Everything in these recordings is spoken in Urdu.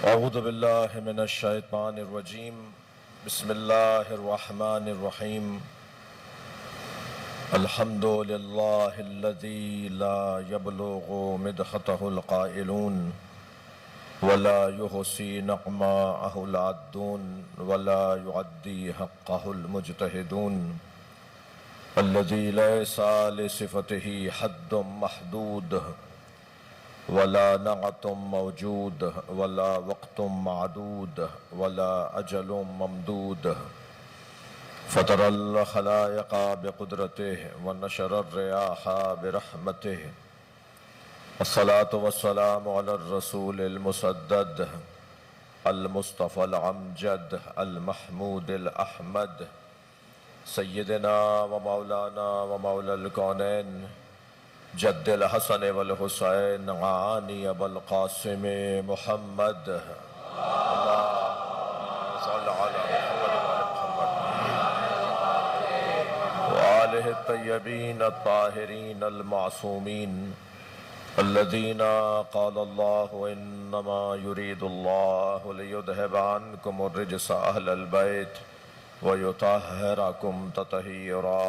اعوذ باللہ من الشیطان الرجیم بسم اللہ الرحمن الرحیم الحمد للہ الذی لا یبلغ مدحتہ القائلون ولا یحصی نعماءہ العادون ولا یعدی حقہ المجتہدون الذی لیس لصفتہ حد محدود ولا نعت موجود ولا وقت معدود ولا اجل ممدود فطر الخلائق بقدرته ونشر الرياح برحمته الصلاة والسلام على الرسول المسدد المصطفى العمجد المحمود الأحمد سيدنا ومولانا ومولى الكونين جد الحسن والحسین عانی ابو القاسم محمد اللهم صل على محمد وآلہ الطیبین الطاہرین المعصومین الذین قال اللہ انما يريد اللہ لیذہب عنکم الرجس اہل البیت ویطہرکم تطہیرا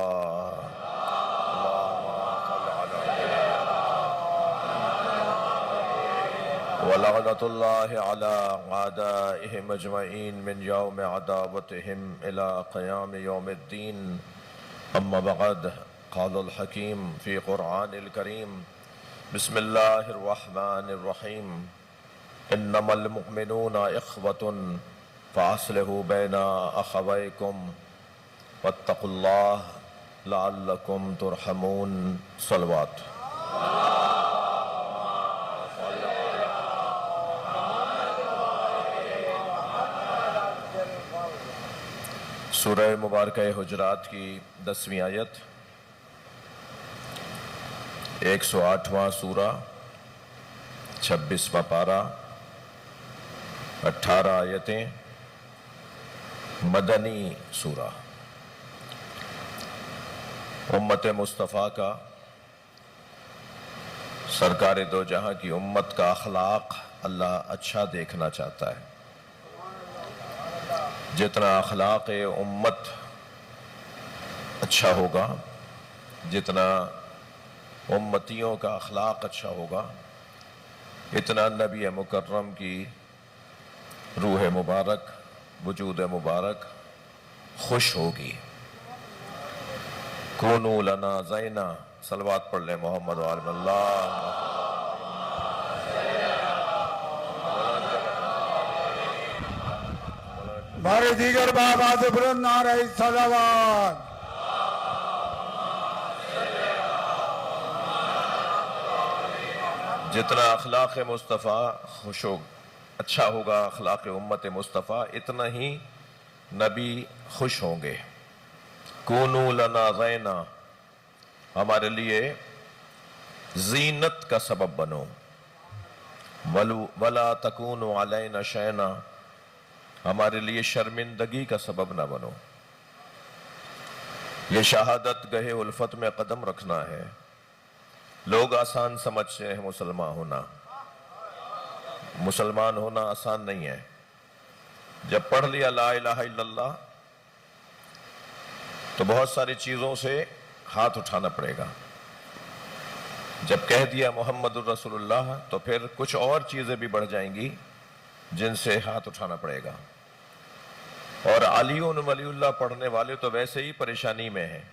وَلَعْنَةُ اللَّهِ عَلَىٰ أَعْدَائِهِمْ أَجْمَعِينَ مِنْ يَوْمِ عَدَاوَتِهِمْ إِلَىٰ قِيَامِ يَوْمِ الدِّينِ أَمَّا بَعْدُ قَالَ الْحَكِيمُ فِي قُرْآنِ الْكَرِيمِ بسم اللَّهِ الرَّحْمَٰنِ الرَّحِيمِ إِنَّمَا الْمُؤْمِنُونَ إِخْوَةٌ فَأَصْلِحُوا بَيْنَ أَخَوَيْكُمْ وَاتَّقُوا اللَّهَ لَعَلَّكُمْ تُرْحَمُونَ صلوات سورہ مبارکہ حجرات کی 10ویں آیت 108واں سورہ 26واں پارہ 18 آیتیں مدنی سورہ امت مصطفیٰ کا سرکار دو جہاں کی امت کا اخلاق اللہ اچھا دیکھنا چاہتا ہے۔ جتنا اخلاق امت اچھا ہوگا، جتنا امتیوں کا اخلاق اچھا ہوگا، اتنا نبی مکرم کی روح مبارک، وجود مبارک خوش ہوگی۔ کونوا لنا زینا، صلوات پڑھ لیں محمد وآل اللہ۔ بارے دیگر بآواز بلند نعرہ صلوات۔ جتنا اخلاق مصطفیٰ اچھا ہوگا، اخلاق امت مصطفیٰ، اتنا ہی نبی خوش ہوں گے۔ کونوا لنا زینا، ہمارے لیے زینت کا سبب بنو۔ ولا تکونوا علینا شینا، ہمارے لیے شرمندگی کا سبب نہ بنو۔ یہ شہادت گہے الفت میں قدم رکھنا ہے۔ لوگ آسان سمجھتے ہیں مسلمان ہونا آسان نہیں ہے۔ جب پڑھ لیا لا الہ الا اللہ تو بہت ساری چیزوں سے ہاتھ اٹھانا پڑے گا۔ جب کہہ دیا محمد الرسول اللہ تو پھر کچھ اور چیزیں بھی بڑھ جائیں گی جن سے ہاتھ اٹھانا پڑے گا۔ اور علی ولی اللہ پڑھنے والے تو ویسے ہی پریشانی میں ہیں،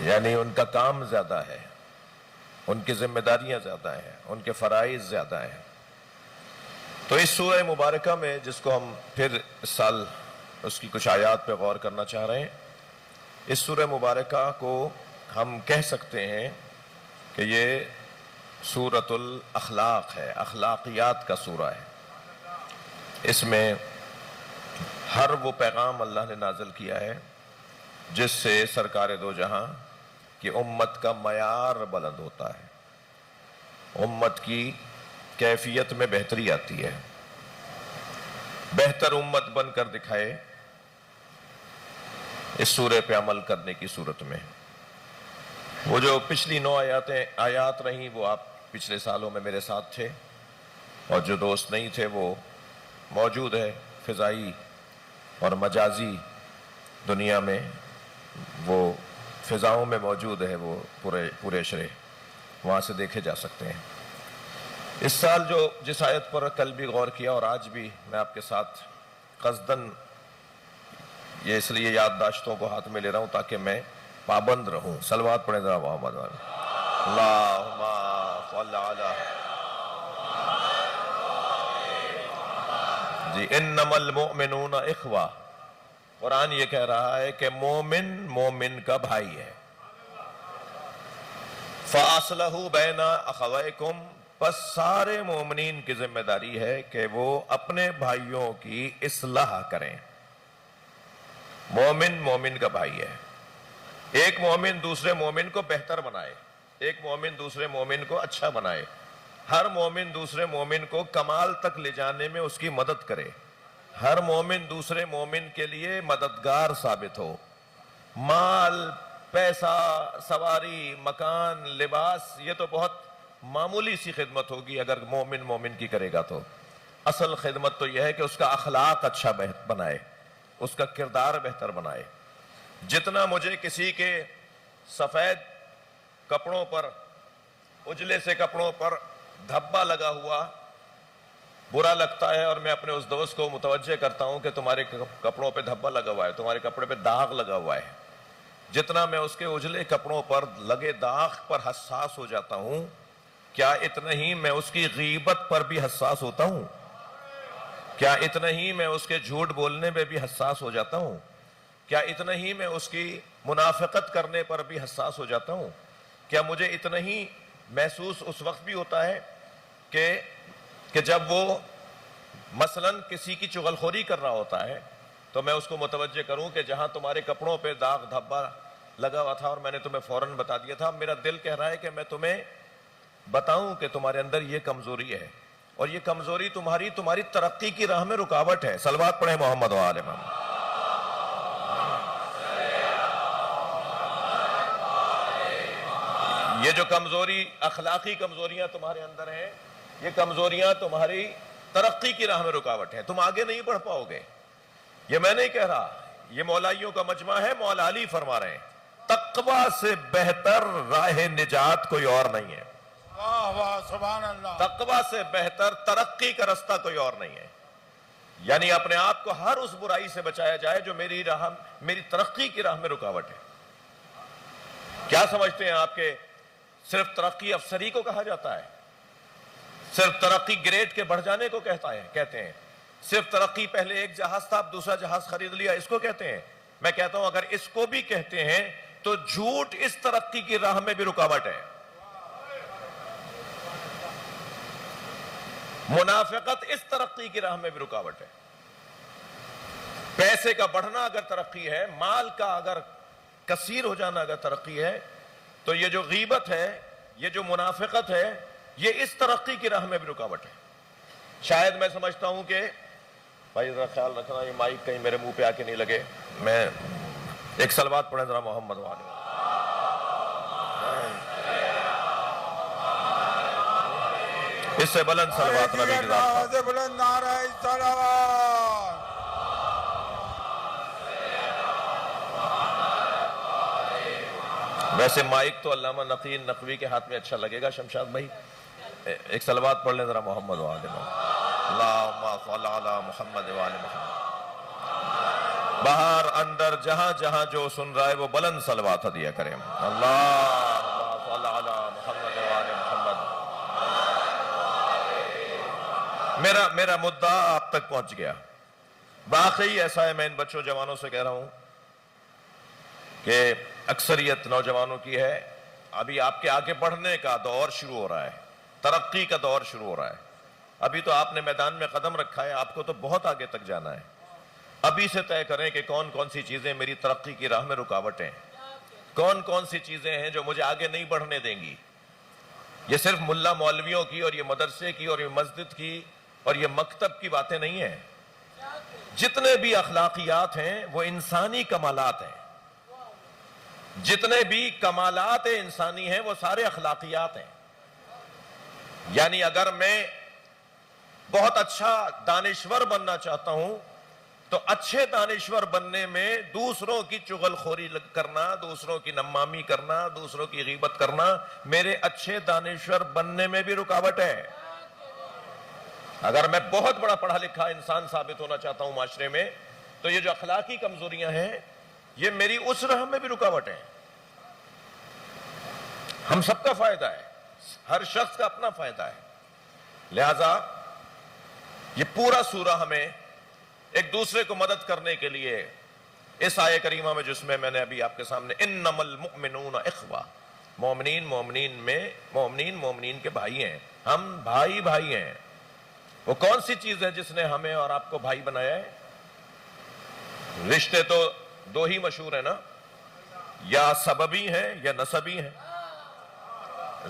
یعنی ان کا کام زیادہ ہے، ان کی ذمہ داریاں زیادہ ہیں، ان کے فرائض زیادہ ہیں۔ تو اس سورہ مبارکہ میں، جس کو ہم پھر اس سال اس کی کچھ آیات پہ غور کرنا چاہ رہے ہیں، اس سورہ مبارکہ کو ہم کہہ سکتے ہیں کہ یہ سورۃ الاخلاق ہے، اخلاقیات کا سورہ ہے۔ اس میں ہر وہ پیغام اللہ نے نازل کیا ہے جس سے سرکار دو جہاں کی امت کا معیار بلند ہوتا ہے، امت کی کیفیت میں بہتری آتی ہے، بہتر امت بن کر دکھائے اس سورے پہ عمل کرنے کی صورت میں۔ وہ جو پچھلی 9 آیات رہیں وہ آپ پچھلے سالوں میں میرے ساتھ تھے، اور جو دوست نہیں تھے وہ موجود ہے فضائی اور مجازی دنیا میں، وہ فضاؤں میں موجود ہے، وہ پورے شرح وہاں سے دیکھے جا سکتے ہیں۔ اس سال جس آیت پر کل بھی غور کیا اور آج بھی میں آپ کے ساتھ قصداً یہ اس لیے یادداشتوں کو ہاتھ میں لے رہا ہوں تاکہ میں پابند رہوں۔ صلوات پڑھیں ذرا محمد والے، اللہم صل علی جی انما المؤمنون اخوہ۔ قرآن یہ کہہ رہا ہے کہ مومن مومن کا بھائی ہے۔ فَأَصْلَحُوا بَيْنَ أَخَوَيْكُمْ، پس سارے مومنین کی ذمہ داری ہے کہ وہ اپنے بھائیوں کی اصلاح کریں۔ مومن مومن کا بھائی ہے۔ ایک مومن دوسرے مومن کو بہتر بنائے، ایک مومن دوسرے مومن کو اچھا بنائے، ہر مومن دوسرے مومن کو کمال تک لے جانے میں اس کی مدد کرے، ہر مومن دوسرے مومن کے لیے مددگار ثابت ہو۔ مال، پیسہ، سواری، مکان، لباس، یہ تو بہت معمولی سی خدمت ہوگی اگر مومن مومن کی کرے گا تو۔ اصل خدمت تو یہ ہے کہ اس کا اخلاق اچھا بنائے، اس کا کردار بہتر بنائے۔ جتنا مجھے کسی کے سفید کپڑوں پر، اجلے سے کپڑوں پر دھبا لگا ہوا برا لگتا ہے، اور میں اپنے اس دوست کو متوجہ کرتا ہوں کہ تمہارے کپڑوں پہ دھبا لگا ہوا ہے، تمہارے کپڑے پہ داغ لگا ہوا ہے، جتنا میں اس کے اجلے کپڑوں پر لگے داغ پر حساس ہو جاتا ہوں، کیا اتنا ہی میں اس کی غیبت پر بھی حساس ہوتا ہوں؟ کیا اتنا ہی میں اس کے جھوٹ بولنے میں بھی حساس ہو جاتا ہوں؟ کیا اتنا ہی میں اس کی منافقت کرنے پر بھی حساس ہو جاتا ہوں؟ کیا مجھے اتنا ہی محسوس اس وقت بھی ہوتا ہے کہ جب وہ مثلاً کسی کی چغلخوری کر رہا ہوتا ہے تو میں اس کو متوجہ کروں کہ جہاں تمہارے کپڑوں پہ داغ دھبا لگا ہوا تھا اور میں نے تمہیں فوراً بتا دیا تھا، میرا دل کہہ رہا ہے کہ میں تمہیں بتاؤں کہ تمہارے اندر یہ کمزوری ہے، اور یہ کمزوری تمہاری ترقی کی راہ میں رکاوٹ ہے۔ صلوات پڑھیں محمد و آل محمد۔ یہ جو کمزوری، اخلاقی کمزوریاں تمہارے اندر ہیں، یہ کمزوریاں تمہاری ترقی کی راہ میں رکاوٹ ہیں، تم آگے نہیں بڑھ پاؤ گے۔ یہ میں نہیں کہہ رہا، یہ مولائیوں کا مجمع ہے، مولا علی فرما رہے ہیں، تقوی سے بہتر راہ نجات کوئی اور نہیں ہے۔ واہ واہ سبحان اللہ۔ تقوی سے بہتر ترقی کا رستہ کوئی اور نہیں ہے، یعنی اپنے آپ کو ہر اس برائی سے بچایا جائے جو میری ترقی کی راہ میں رکاوٹ ہے۔ کیا سمجھتے ہیں آپ کہ صرف ترقی افسری کو کہا جاتا ہے؟ صرف ترقی گریڈ کے بڑھ جانے کو کہتے ہیں؟ صرف ترقی پہلے ایک جہاز تھا اب دوسرا جہاز خرید لیا، اس کو کہتے ہیں؟ میں کہتا ہوں اگر اس کو بھی کہتے ہیں تو جھوٹ اس ترقی کی راہ میں بھی رکاوٹ ہے۔ منافقت اس ترقی کی راہ میں بھی رکاوٹ ہے۔ پیسے کا بڑھنا اگر ترقی ہے، مال کا اگر کثیر ہو جانا اگر ترقی ہے، تو یہ جو غیبت ہے، یہ جو منافقت ہے، یہ اس ترقی کی راہ میں بھی رکاوٹ ہے۔ شاید میں سمجھتا ہوں کہ بھائی ذرا خیال رکھنا یہ مائک کہیں میرے منہ پہ آ کے نہیں لگے، میں ایک صلوات پڑھیں ذرا محمد والے۔ اس سے بلند صلوات نبی کی ذات پر۔ بلند نعرہ صلوات۔ ویسے مائک تو علامہ نقیل نقوی کے ہاتھ میں اچھا لگے گا، شمشاد بھائی ایک صلوات پڑھ لیں ذرا محمد و آل محمد۔ اللہم صل علی محمد و آل محمد۔ باہر اندر جہاں جہاں جو سن رہا ہے وہ بلند صلوات دیا کریں۔ اللہم صل علی محمد و آل محمد۔ میرا مدعا آپ تک پہنچ گیا۔ واقعی ایسا ہے، میں ان بچوں جوانوں سے کہہ رہا ہوں کہ اکثریت نوجوانوں کی ہے، ابھی آپ کے آگے بڑھنے کا دور شروع ہو رہا ہے، ترقی کا دور شروع ہو رہا ہے۔ ابھی تو آپ نے میدان میں قدم رکھا ہے، آپ کو تو بہت آگے تک جانا ہے۔ ابھی سے طے کریں کہ کون کون سی چیزیں میری ترقی کی راہ میں رکاوٹ ہیں، کون کون سی چیزیں ہیں جو مجھے آگے نہیں بڑھنے دیں گی۔ یہ صرف ملا مولویوں کی اور یہ مدرسے کی اور یہ مسجد کی اور یہ مکتب کی باتیں نہیں ہیں۔ جتنے بھی اخلاقیات ہیں وہ انسانی کمالات ہیں، جتنے بھی کمالات انسانی ہیں وہ سارے اخلاقیات ہیں۔ یعنی اگر میں بہت اچھا دانشور بننا چاہتا ہوں تو اچھے دانشور بننے میں دوسروں کی چغل خوری کرنا، دوسروں کی نمامی کرنا، دوسروں کی غیبت کرنا میرے اچھے دانشور بننے میں بھی رکاوٹ ہے۔ اگر میں بہت بڑا پڑھا لکھا انسان ثابت ہونا چاہتا ہوں معاشرے میں تو یہ جو اخلاقی کمزوریاں ہیں یہ میری اس راہ میں بھی رکاوٹ ہے۔ ہم سب کا فائدہ ہے، ہر شخص کا اپنا فائدہ ہے، لہذا یہ پورا سورہ ہمیں ایک دوسرے کو مدد کرنے کے لیے اس آیہ کریمہ میں جس میں میں نے ابھی آپ کے سامنے انما المؤمنون اخوہ، مومنین کے بھائی ہیں، ہم بھائی ہیں۔ وہ کون سی چیز ہے جس نے ہمیں اور آپ کو بھائی بنایا ہے؟ رشتے تو دو ہی مشہور ہیں نا، یا سببی ہیں یا نسبی ہیں۔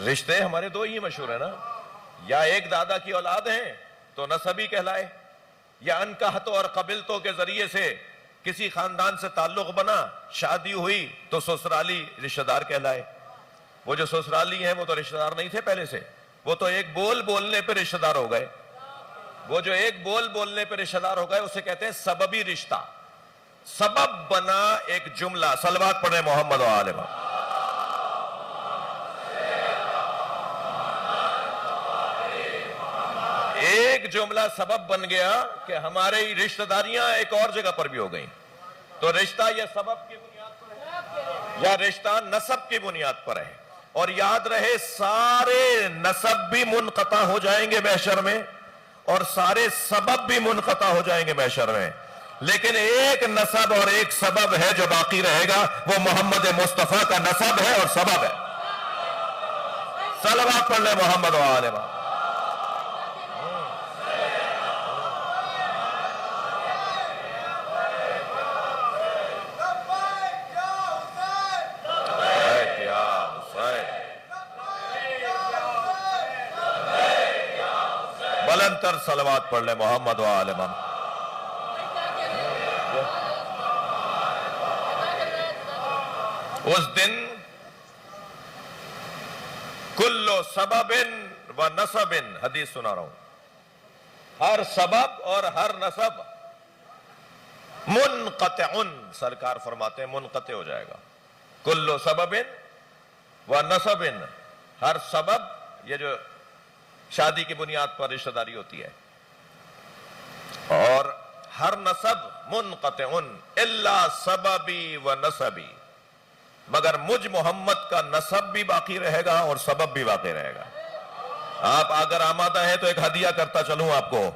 رشتے ہمارے دو ہی مشہور ہیں نا، یا ایک دادا کی اولاد ہیں تو نسبی کہلائے، یا انکحتوں اور قبلتوں کے ذریعے سے کسی خاندان سے تعلق بنا، شادی ہوئی تو سسرالی رشتہ دار کہلائے۔ وہ جو سسرالی ہیں وہ تو رشتہ دار نہیں تھے پہلے سے، وہ تو ایک بول بولنے پہ رشتہ دار ہو گئے۔ وہ جو ایک بول بولنے پہ رشتہ دار ہو گئے اسے کہتے ہیں سببی رشتہ۔ سبب بنا ایک جملہ، صلوات پڑھیں محمد و آل محمد۔ ایک جملہ سبب بن گیا کہ ہماری رشتہ داریاں ایک اور جگہ پر بھی ہو گئیں۔ تو رشتہ یا سبب کی بنیاد پر ہے یا رشتہ نسب کی بنیاد پر ہے، اور یاد رہے سارے نسب بھی منقطع ہو جائیں گے محشر میں اور سارے سبب بھی منقطع ہو جائیں گے محشر میں، لیکن ایک نسب اور ایک سبب ہے جو باقی رہے گا، وہ محمد مصطفیٰ کا نسب ہے اور سبب ہے۔ صلوات پڑھ لیں محمد و آل محمد۔ بلند تر صلوات پڑھ لیں محمد و آل محمد۔ اس دن کل سبب و نسب، حدیث سنا رہا ہوں، ہر سبب اور ہر نسب منقطع، سرکار فرماتے ہیں منقطع ہو جائے گا۔ کل سبب و نسب، ہر سبب، یہ جو شادی کی بنیاد پر رشتہ داری ہوتی ہے، اور ہر نسب منقطع الا سببی و نسبی، مگر مجھ محمد کا نسب بھی باقی رہے گا اور سبب بھی باقی رہے گا۔ آپ اگر آمادہ ہیں تو ایک ہدیہ کرتا چلوں آپ کو،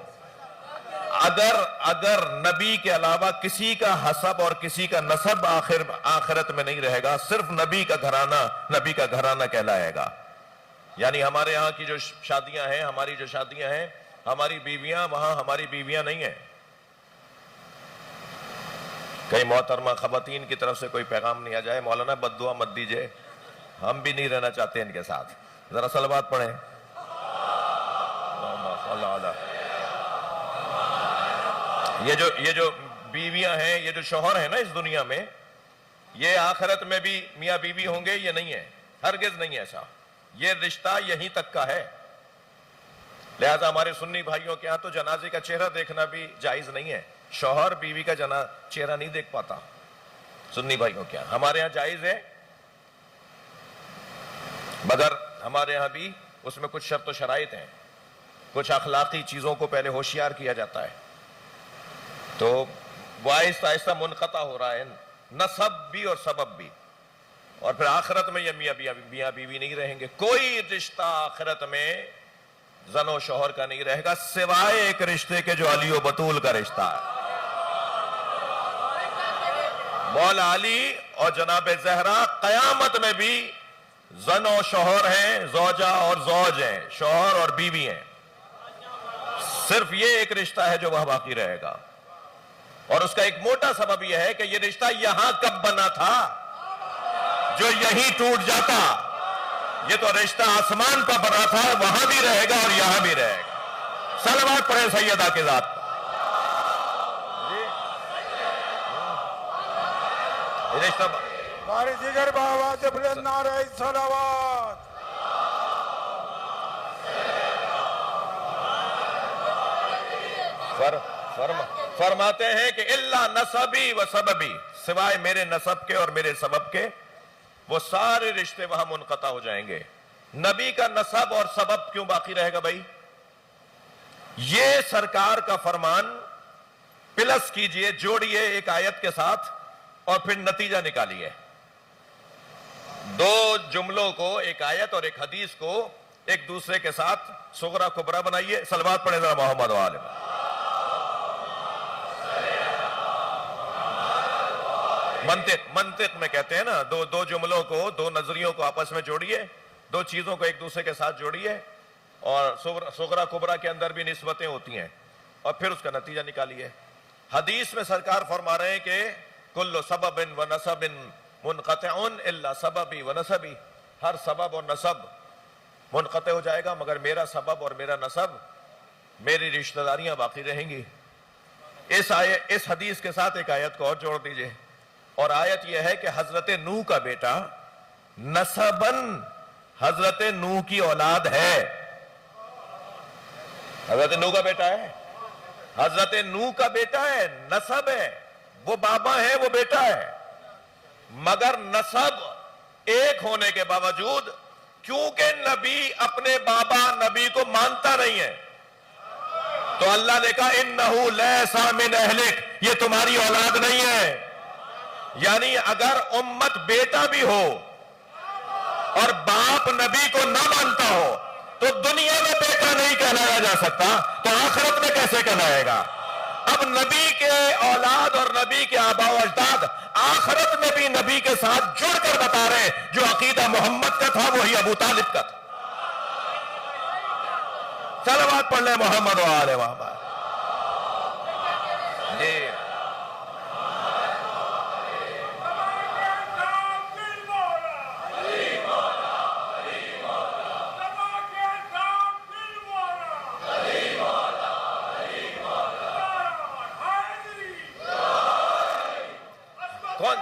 اگر نبی کے علاوہ کسی کا حسب اور کسی کا نسب آخرت میں نہیں رہے گا، صرف نبی کا گھرانہ کہلائے گا۔ یعنی ہمارے یہاں کی جو شادیاں ہیں، ہماری جو شادیاں ہیں، ہماری بیویاں وہاں ہماری بیویاں نہیں ہیں۔ کئی محترمہ خواتین کی طرف سے کوئی پیغام نہیں آ جائے، مولانا بد دعا مت دیجئے، ہم بھی نہیں رہنا چاہتے ان کے ساتھ۔ ذرا صلوات پڑھیں۔ یہ جو بیویاں ہیں، یہ جو شوہر ہیں نا اس دنیا میں، یہ آخرت میں بھی میاں بیوی ہوں گے، یہ نہیں ہے، ہرگز نہیں ایسا۔ یہ رشتہ یہیں تک کا ہے، لہذا ہمارے سنی بھائیوں کے ہاں تو جنازے کا چہرہ دیکھنا بھی جائز نہیں ہے، شوہر بیوی کا چہرہ نہیں دیکھ پاتا سنی بھائیوں کے ہاں۔ ہمارے ہاں جائز ہے، مگر ہمارے ہاں بھی اس میں کچھ شرط و شرائط ہیں، کچھ اخلاقی چیزوں کو پہلے ہوشیار کیا جاتا ہے، تو وہ آہستہ آہستہ منقطع ہو رہا ہے، نسب بھی اور سبب بھی، اور پھر آخرت میں یہ میاں بیوی نہیں رہیں گے۔ کوئی رشتہ آخرت میں زن و شوہر کا نہیں رہے گا سوائے ایک رشتے کے جو علی و بطول کا رشتہ ہے۔ مولا علی اور جناب زہرا قیامت میں بھی زن و شوہر ہیں، زوجہ اور زوج ہیں، شوہر اور بیوی ہیں، صرف یہ ایک رشتہ ہے جو وہاں باقی رہے گا۔ اور اس کا ایک موٹا سبب یہ ہے کہ یہ رشتہ یہاں کب بنا تھا جو یہیں ٹوٹ جاتا، یہ تو رشتہ آسمان کا بنا تھا، وہاں بھی رہے گا اور یہاں بھی رہے گا۔ صلوات پڑھیں سیدہ کے ذات پر۔ رشتہ ہمارے جگر بآواز بلند نعرہ صلوات۔ فرماتے ہیں کہ الا نسبی و سببی، سوائے میرے نسب کے اور میرے سبب کے وہ سارے رشتے وہاں منقطع ہو جائیں گے۔ نبی کا نسب اور سبب کیوں باقی رہے گا بھائی؟ یہ سرکار کا فرمان پلس کیجئے، جوڑیے ایک آیت کے ساتھ اور پھر نتیجہ نکالیے۔ دو جملوں کو، ایک آیت اور ایک حدیث کو ایک دوسرے کے ساتھ صغرا کبرا بنائیے۔ صلوات پڑھیں ذرا محمد و آل محمد۔ منطق میں کہتے ہیں نا، دو جملوں کو، دو نظریوں کو آپس میں جوڑیے، دو چیزوں کو ایک دوسرے کے ساتھ جوڑیے، اور صغرا کبرا کے اندر بھی نسبتیں ہوتی ہیں، اور پھر اس کا نتیجہ نکالیے۔ حدیث میں سرکار فرما رہے ہیں کہ کل سبب و نسب منقطع الا سببی و نسبی، ہر سبب اور نسب منقطع ہو جائے گا مگر میرا سبب اور میرا نسب، میری رشتہ داریاں باقی رہیں گی۔ اس حدیث کے ساتھ ایک آیت کو اور جوڑ دیجئے، اور آیت یہ ہے کہ حضرت نوح کا بیٹا نسباً حضرت نوح کی اولاد ہے۔ حضرت نوح کا بیٹا ہے، حضرت نوح کا بیٹا ہے، نسب ہے، وہ بابا ہے، وہ بیٹا ہے، مگر نسب ایک ہونے کے باوجود کیونکہ نبی اپنے بابا نبی کو مانتا نہیں ہے تو اللہ نے کہا انہو لیسا من اہلک، یہ تمہاری اولاد نہیں ہے۔ یعنی اگر امت بیٹا بھی ہو اور باپ نبی کو نہ مانتا ہو تو دنیا میں بیٹا نہیں کہلایا جا سکتا، تو آخرت میں کیسے کہلائے گا؟ اب نبی کے اولاد اور نبی کے آباء و اجداد آخرت میں بھی نبی کے ساتھ جڑ کر بتا رہے ہیں، جو عقیدہ محمد کا تھا وہی ابو طالب کا تھا۔ صلوات پڑھ لیں محمد و آل محمد۔ جی کون؟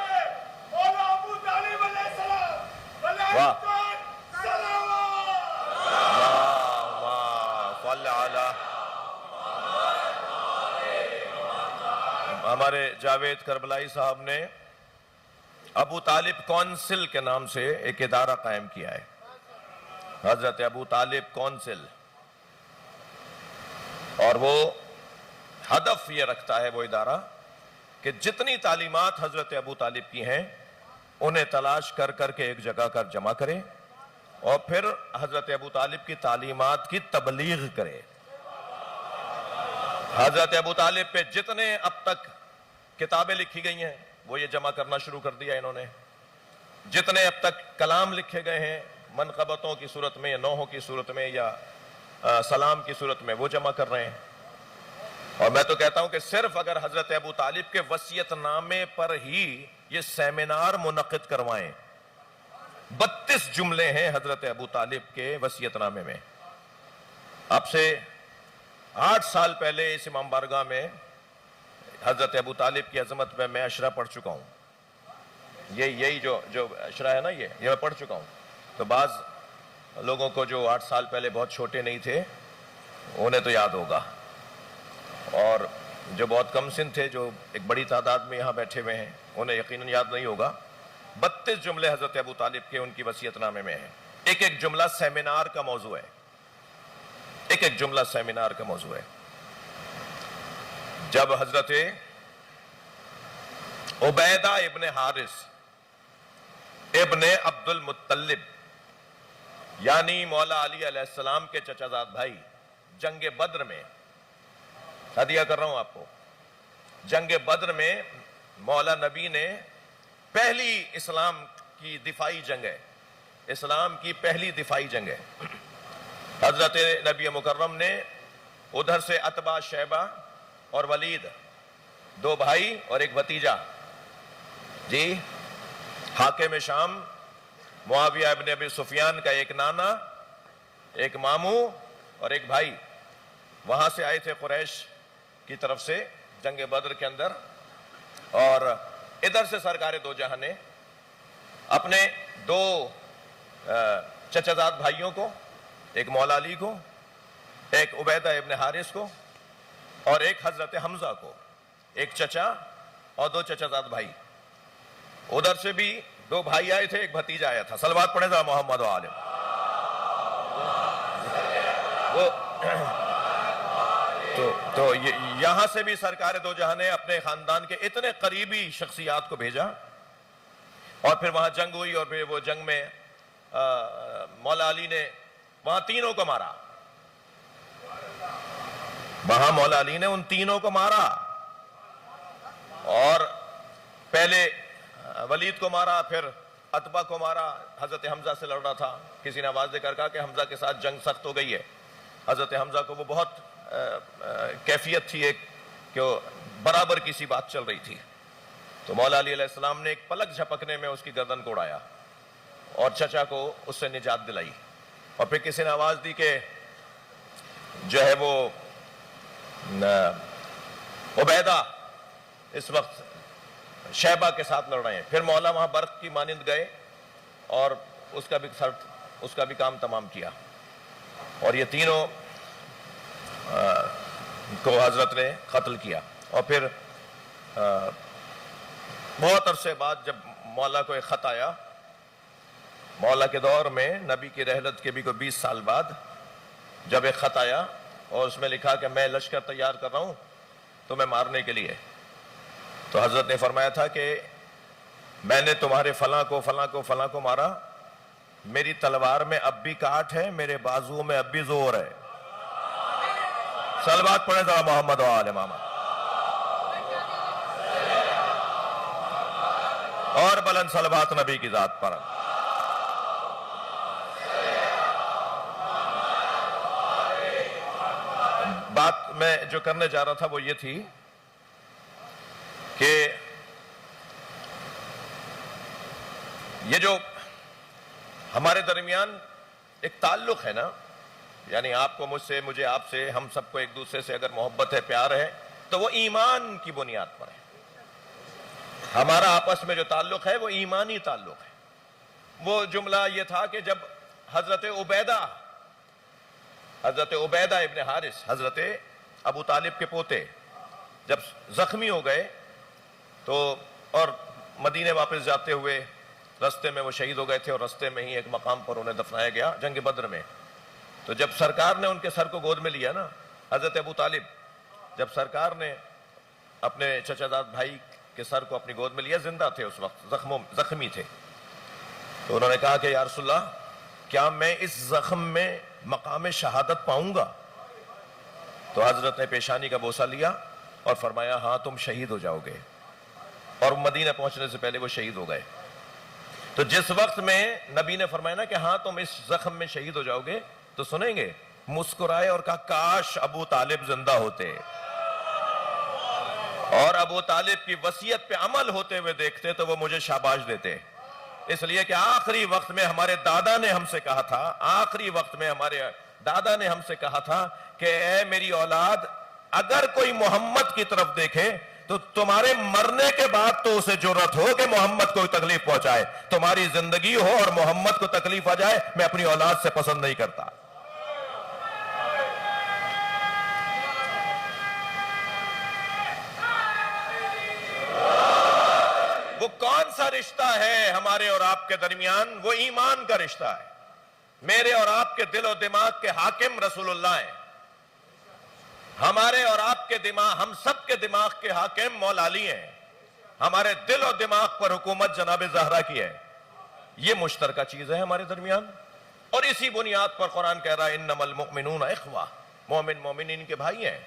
ہمارے جاوید کربلائی صاحب نے ابو طالب کونسل کے نام سے ایک ادارہ قائم کیا ہے، حضرت ابو طالب کونسل، اور وہ ہدف یہ رکھتا ہے وہ ادارہ کہ جتنی تعلیمات حضرت ابو طالب کی ہیں انہیں تلاش کر کر کے ایک جگہ کر جمع کرے اور پھر حضرت ابو طالب کی تعلیمات کی تبلیغ کرے۔ حضرت ابو طالب پہ جتنے اب تک کتابیں لکھی گئی ہیں وہ یہ جمع کرنا شروع کر دیا انہوں نے، جتنے اب تک کلام لکھے گئے ہیں منقبتوں کی صورت میں یا نوحوں کی صورت میں یا سلام کی صورت میں وہ جمع کر رہے ہیں۔ اور میں تو کہتا ہوں کہ صرف اگر حضرت ابو طالب کے وصیت نامے پر ہی یہ سیمینار منعقد کروائیں، 32 جملے ہیں حضرت ابو طالب کے وصیت نامے میں۔ اب سے 8 سال پہلے اس امام بارگاہ میں حضرت ابو طالب کی عظمت میں اشرا پڑھ چکا ہوں، یہی جو اشرا ہے نا یہ میں پڑھ چکا ہوں۔ تو بعض لوگوں کو جو 8 سال پہلے بہت چھوٹے نہیں تھے انہیں تو یاد ہوگا، اور جو بہت کم سن تھے، جو ایک بڑی تعداد میں یہاں بیٹھے ہوئے ہیں، انہیں یقیناً یاد نہیں ہوگا۔ 32 جملے حضرت ابو طالب کے ان کی وصیت نامے میں ہیں، ایک ایک جملہ سیمینار کا موضوع ہے، ایک ایک جملہ سیمینار کا موضوع ہے۔ جب حضرت عبیدہ ابن حارث ابن عبد المطلب یعنی مولا علی علیہ السلام کے چچا زاد بھائی جنگ بدر میں، ہدیہ کر رہا ہوں آپ کو، جنگ بدر میں مولا نبی نے پہلی اسلام کی دفاعی جنگ ہے، اسلام کی پہلی دفاعی جنگ ہے۔ حضرت نبی مکرم نے ادھر سے عتبہ، شیبہ اور ولید، 2 بھائی اور ایک بھتیجا، جی حاکم شام معاویہ ابن ابی سفیان کا ایک نانا، ایک ماموں اور ایک بھائی، وہاں سے آئے تھے قریش کی طرف سے جنگ بدر کے اندر، اور ادھر سے سرکار دو جہاں نے اپنے 2 چچا زاد بھائیوں کو، ایک مولا علی کو، ایک عبیدہ ابن حارث کو، اور ایک حضرت حمزہ کو، ایک چچا اور دو چچا زاد بھائی، ادھر سے بھی دو بھائی آئے تھے، ایک بھتیجا آیا تھا. صلوات پڑھیں ذرا محمد و آل. تو یہاں سے بھی سرکار دو جہاں نے اپنے خاندان کے اتنے قریبی شخصیات کو بھیجا، اور پھر وہاں جنگ ہوئی، اور پھر وہ جنگ میں مولا علی نے وہاں تینوں کو مارا. وہاں مولا علی نے ان تینوں کو مارا، اور پہلے ولید کو مارا، پھر عتبہ کو مارا. حضرت حمزہ سے لڑ رہا تھا، کسی نے آواز دے کر کہا کہ حمزہ کے ساتھ جنگ سخت ہو گئی ہے. حضرت حمزہ کو وہ بہت کیفیت تھی ایک کہ وہ برابر کسی بات چل رہی تھی. تو مولا علی علیہ السلام نے ایک پلک جھپکنے میں اس کی گردن کو اڑایا اور چچا کو اس سے نجات دلائی. اور پھر کسی نے آواز دی کہ جو ہے وہ عبیدہ اس وقت شیبہ کے ساتھ لڑ رہے ہیں. پھر مولا وہاں برق کی مانند گئے اور اس کا بھی کام تمام کیا. اور یہ تینوں کو حضرت نے قتل کیا. اور پھر بہت عرصے بعد جب مولا کو ایک خط آیا، مولا کے دور میں نبی کی رحلت کے بھی کوئی 20 سال بعد جب ایک خط آیا اور اس میں لکھا کہ میں لشکر تیار کر رہا ہوں تمہیں مارنے کے لیے، تو حضرت نے فرمایا تھا کہ میں نے تمہارے فلاں کو مارا، میری تلوار میں اب بھی کاٹ ہے، میرے بازو میں اب بھی زور ہے. صلوات پڑھیں ذرا محمد و آل محمد. اور بلند صلوات نبی کی ذات پر. بات میں جو کرنے جا رہا تھا وہ یہ تھی کہ یہ جو ہمارے درمیان ایک تعلق ہے نا، یعنی آپ کو مجھ سے، مجھے آپ سے، ہم سب کو ایک دوسرے سے اگر محبت ہے، پیار ہے، تو وہ ایمان کی بنیاد پر ہے. ہمارا آپس میں جو تعلق ہے وہ ایمانی تعلق ہے. وہ جملہ یہ تھا کہ جب حضرت عبیدہ ابن حارث، حضرت ابو طالب کے پوتے، جب زخمی ہو گئے تو اور مدینے واپس جاتے ہوئے رستے میں وہ شہید ہو گئے تھے، اور رستے میں ہی ایک مقام پر انہیں دفنایا گیا جنگ بدر میں. تو جب سرکار نے ان کے سر کو گود میں لیا نا، حضرت ابو طالب، جب سرکار نے اپنے چچا زاد بھائی کے سر کو اپنی گود میں لیا، زندہ تھے اس وقت، زخمی تھے، تو انہوں نے کہا کہ یا رسول اللہ کیا میں اس زخم میں مقام شہادت پاؤں گا؟ تو حضرت نے پیشانی کا بوسہ لیا اور فرمایا ہاں تم شہید ہو جاؤ گے. اور مدینہ پہنچنے سے پہلے وہ شہید ہو گئے. تو جس وقت میں نبی نے فرمایا نا کہ ہاں تم اس زخم میں شہید ہو جاؤ گے، تو سنیں گے مسکرائے اور کہا کاش ابو طالب زندہ ہوتے اور ابو طالب کی وصیت پہ عمل ہوتے ہوئے دیکھتے تو وہ مجھے شاباش دیتے. اس لیے کہ آخری وقت میں ہمارے دادا نے ہم سے کہا تھا، کہ اے میری اولاد، اگر کوئی محمد کی طرف دیکھے تو تمہارے مرنے کے بعد تو اسے جرأت ہو کہ محمد کو تکلیف پہنچائے. تمہاری زندگی ہو اور محمد کو تکلیف آ جائے، میں اپنی اولاد سے پسند نہیں کرتا. وہ کون سا رشتہ ہے ہمارے اور آپ کے درمیان؟ وہ ایمان کا رشتہ ہے. میرے اور آپ کے دل و دماغ کے حاکم رسول اللہ ہیں. ہمارے اور آپ کے دماغ، ہم سب کے دماغ کے حاکم مولا علی ہیں. ہمارے دل و دماغ پر حکومت جناب زہرا کی ہے. یہ مشترکہ چیز ہے ہمارے درمیان، اور اسی بنیاد پر قرآن کہہ رہا ہے انما المؤمنون اخوہ، مومن مومنین کے بھائی ہیں.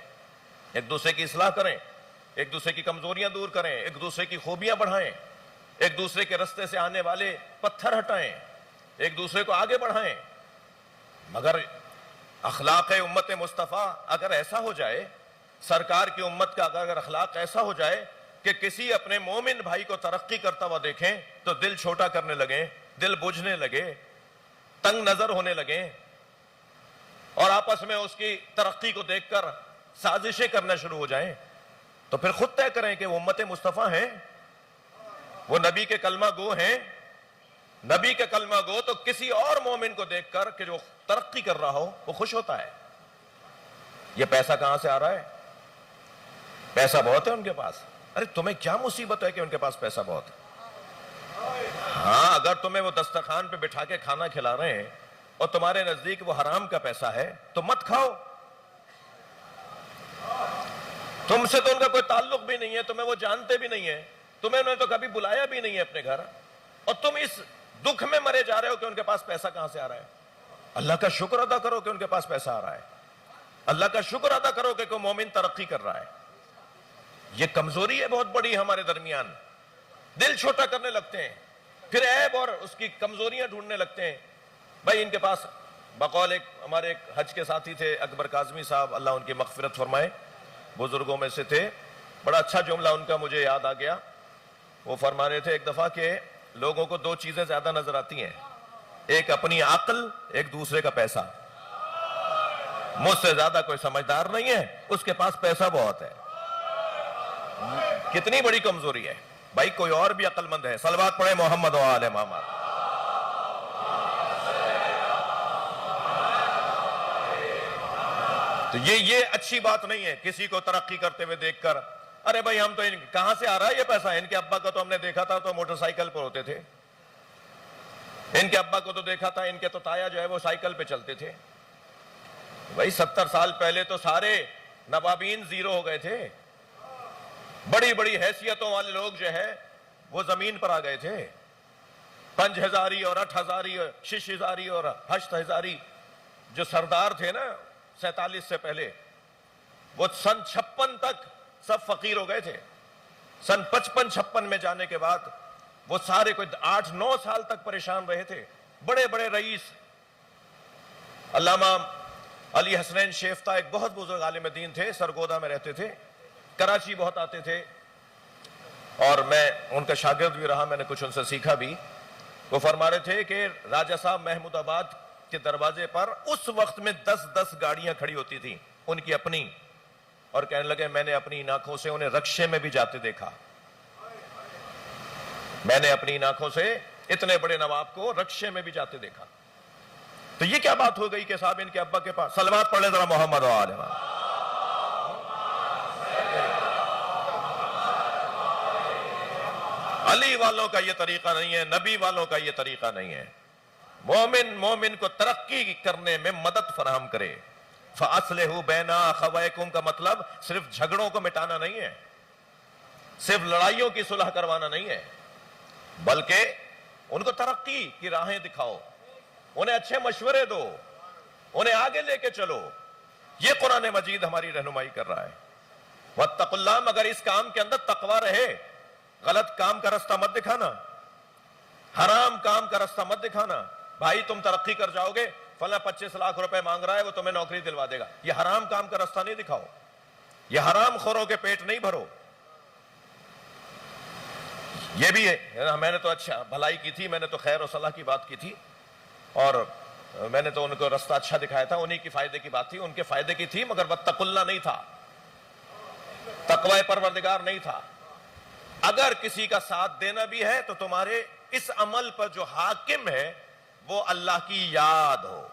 ایک دوسرے کی اصلاح کریں، ایک دوسرے کی کمزوریاں دور کریں، ایک دوسرے کی خوبیاں بڑھائیں، ایک دوسرے کے رستے سے آنے والے پتھر ہٹائیں، ایک دوسرے کو آگے بڑھائیں. مگر اخلاق امت مصطفیٰ اگر ایسا ہو جائے، سرکار کی امت کا اگر اخلاق ایسا ہو جائے کہ کسی اپنے مومن بھائی کو ترقی کرتا ہوا دیکھیں تو دل چھوٹا کرنے لگیں، دل بجھنے لگے، تنگ نظر ہونے لگیں، اور آپس میں اس کی ترقی کو دیکھ کر سازشیں کرنا شروع ہو جائیں، تو پھر خود طے کریں کہ وہ امت مصطفیٰ ہیں، وہ نبی کے کلمہ گو ہیں. نبی کے کلمہ گو تو کسی اور مومن کو دیکھ کر کہ جو ترقی کر رہا ہو وہ خوش ہوتا ہے. یہ پیسہ کہاں سے آ رہا ہے؟ پیسہ بہت ہے ان کے پاس. ارے تمہیں کیا مصیبت ہے کہ ان کے پاس پیسہ بہت ہے؟ ہاں اگر تمہیں وہ دسترخوان پہ بٹھا کے کھانا کھلا رہے ہیں اور تمہارے نزدیک وہ حرام کا پیسہ ہے تو مت کھاؤ. تم سے تو ان کا کوئی تعلق بھی نہیں ہے, تمہیں وہ جانتے بھی نہیں ہیں, تمہیں انہوں نے تو کبھی بلایا بھی نہیں ہے اپنے گھر, اور تم اس دکھ میں مرے جا رہے ہو کہ ان کے پاس پیسہ کہاں سے آ رہا ہے. اللہ کا شکر ادا کرو کہ ان کے پاس پیسہ آ رہا ہے. اللہ کا شکر ادا کرو کہ کوئی مومن ترقی کر رہا ہے. یہ کمزوری ہے بہت بڑی ہمارے درمیان. دل چھوٹا کرنے لگتے ہیں, پھر عیب اور اس کی کمزوریاں ڈھونڈنے لگتے ہیں. بھائی ان کے پاس بقول ایک ہمارے ایک حج کے ساتھی تھے اکبر کاظمی صاحب, اللہ ان کی مغفرت فرمائے, بزرگوں میں سے تھے. بڑا اچھا جملہ ان کا مجھے یاد آ گیا. وہ فرما رہے تھے ایک دفعہ کہ لوگوں کو دو چیزیں زیادہ نظر آتی ہیں, ایک اپنی عقل, ایک دوسرے کا پیسہ. مجھ سے زیادہ کوئی سمجھدار نہیں ہے, اس کے پاس پیسہ بہت ہے. کتنی بڑی کمزوری ہے بھائی. کوئی اور بھی عقل مند ہے؟ صلوات پڑھے محمد و آل محمد. تو یہ اچھی بات نہیں ہے کسی کو ترقی کرتے ہوئے دیکھ کر. ارے بھائی ہم تو کہاں سے آ رہا ہے یہ پیسہ؟ ان کے ابا کو تو ہم نے دیکھا تھا تو موٹر سائیکل پر ہوتے تھے. ان کے ابا کو تو دیکھا تھا, ان کے تو تایا جو ہے وہ سائیکل پہ چلتے تھے. بھائی 70 سال پہلے تو سارے نوابین زیرو ہو گئے تھے. بڑی بڑی حیثیتوں والے لوگ جو ہے وہ زمین پر آ گئے تھے. 5000 اور 8000 اور 6000 اور 8000 جو سردار تھے نا 47 سے پہلے, وہ سن 56 تک سب فقیر ہو گئے تھے. سن 55-56 میں جانے کے بعد وہ سارے کوئی 8-9 سال تک پریشان رہے تھے. بڑے بڑے رئیس, علامہ علی حسنین شیفتہ ایک بہت بزرگ عالم دین تھے, سرگودا میں رہتے تھے, کراچی بہت آتے تھے, اور میں ان کا شاگرد بھی رہا, میں نے کچھ ان سے سیکھا بھی. وہ فرما رہے تھے کہ راجہ صاحب محمود آباد کے دروازے پر اس وقت میں 10 گاڑیاں کھڑی ہوتی تھیں ان کی اپنی, اور کہنے لگے میں نے اپنی آنکھوں سے انہیں رکشے میں بھی جاتے دیکھا. میں نے اپنی آنکھوں سے اتنے بڑے نواب کو رکشے میں بھی جاتے دیکھا. تو یہ کیا بات ہو گئی کہ صاحب ان کے ابا کے پاس؟ صلوات پڑھ لیں ذرا محمد و آل محمد. علی والوں کا یہ طریقہ نہیں ہے, نبی والوں کا یہ طریقہ نہیں ہے. مومن کو ترقی کرنے میں مدد فراہم کرے. فَأَصْلِحُوا بَيْنَ أَخَوَيْكُمْ کا مطلب صرف جھگڑوں کو مٹانا نہیں ہے, صرف لڑائیوں کی صلح کروانا نہیں ہے, بلکہ ان کو ترقی کی راہیں دکھاؤ, انہیں اچھے مشورے دو, انہیں آگے لے کے چلو. یہ قرآن مجید ہماری رہنمائی کر رہا ہے. وَاتَّقُوا اللَّهَ, مگر اس کام کے اندر تقوی رہے. غلط کام کا رستہ مت دکھانا, حرام کام کا رستہ مت دکھانا. بھائی تم ترقی کر جاؤ گے, فلاں 25 لاکھ روپے مانگ رہا ہے وہ تمہیں نوکری دلوا دے گا. یہ حرام کام کا رستہ نہیں دکھاؤ, یہ حرام خوروں کے پیٹ نہیں بھرو. یہ بھی ہے, میں نے تو اچھا بھلائی کی تھی, میں نے تو خیر و صلاح کی بات کی تھی, اور میں نے تو ان کو رستہ اچھا دکھایا تھا, انہی کی فائدے کی بات تھی, ان کے فائدے کی تھی, مگر واتقوا اللہ نہیں تھا, تقوی پروردگار نہیں تھا. اگر کسی کا ساتھ دینا بھی ہے تو تمہارے اس عمل پر جو حاکم ہے وہ اللہ کی یاد ہو,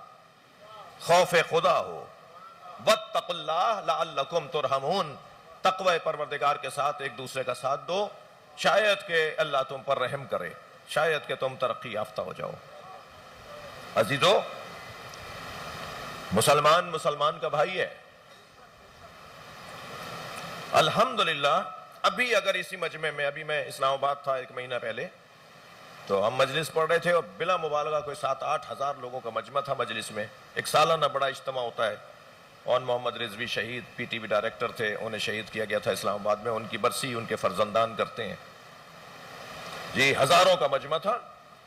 خوف خدا ہو. واتقوا اللہ لعلکم ترحمون, تقوی پروردگار کے ساتھ ایک دوسرے کا ساتھ دو, شاید کہ اللہ تم پر رحم کرے, شاید کہ تم ترقی یافتہ ہو جاؤ. عزیزو, مسلمان کا بھائی ہے. الحمدللہ ابھی اگر اسی مجمع میں, ابھی میں اسلام آباد تھا 1 مہینہ پہلے, تو ہم مجلس پڑھ رہے تھے اور بلا مبالغہ کوئی 7-8 ہزار لوگوں کا مجمع تھا مجلس میں. ایک سالانہ بڑا اجتماع ہوتا ہے. اون محمد رضوی شہید پی ٹی وی ڈائریکٹر تھے, انہیں شہید کیا گیا تھا اسلام آباد میں. ان کی برسی ان کے فرزندان کرتے ہیں جی. ہزاروں کا مجمع تھا,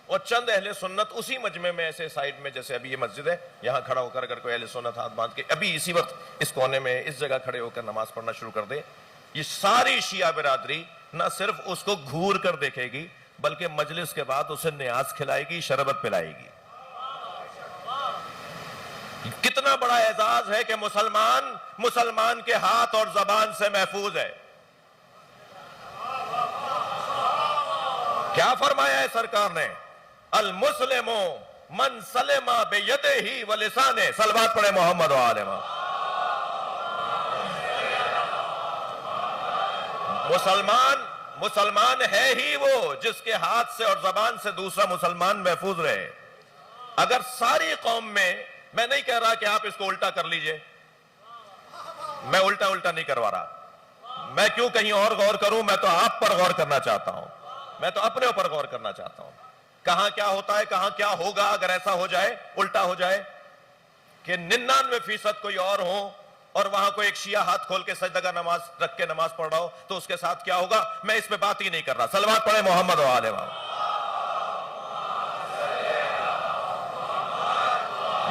اور چند اہل سنت اسی مجمع میں ایسے سائیڈ میں, جیسے ابھی یہ مسجد ہے, یہاں کھڑا ہو کر اگر کوئی اہل سنت ہاتھ باندھ کے ابھی اسی وقت اس کونے میں اس جگہ کھڑے ہو کر نماز پڑھنا شروع کر دے, یہ ساری شیعہ برادری نہ صرف اس کو گھور کر دیکھے گی بلکہ مجلس کے بعد اسے نیاز کھلائے گی, شربت پلائے گی. کتنا بڑا اعزاز ہے کہ مسلمان کے ہاتھ اور زبان سے محفوظ ہے. کیا فرمایا ہے سرکار نے؟ المسلم من سلم بیدہ ولسانہ. صلوات پڑھے محمد و آل محمد. مسلمان ہے ہی وہ جس کے ہاتھ سے اور زبان سے دوسرا مسلمان محفوظ رہے. اگر ساری قوم میں نہیں کہہ رہا کہ آپ اس کو الٹا کر لیجئے، میں الٹا نہیں کروا رہا. میں کیوں کہیں اور غور کروں؟ میں تو آپ پر غور کرنا چاہتا ہوں، میں تو اپنے اوپر غور کرنا چاہتا ہوں. کہاں کیا ہوتا ہے، کہاں کیا ہوگا اگر ایسا ہو جائے، الٹا ہو جائے کہ 99% کوئی اور ہو اور وہاں کوئی ایک شیعہ ہاتھ کھول کے سجدہ نماز رکھ کے نماز پڑھ رہا ہو تو اس کے ساتھ کیا ہوگا؟ میں اس پہ بات ہی نہیں کر رہا. صلوات پڑھیں محمد و آل محمد.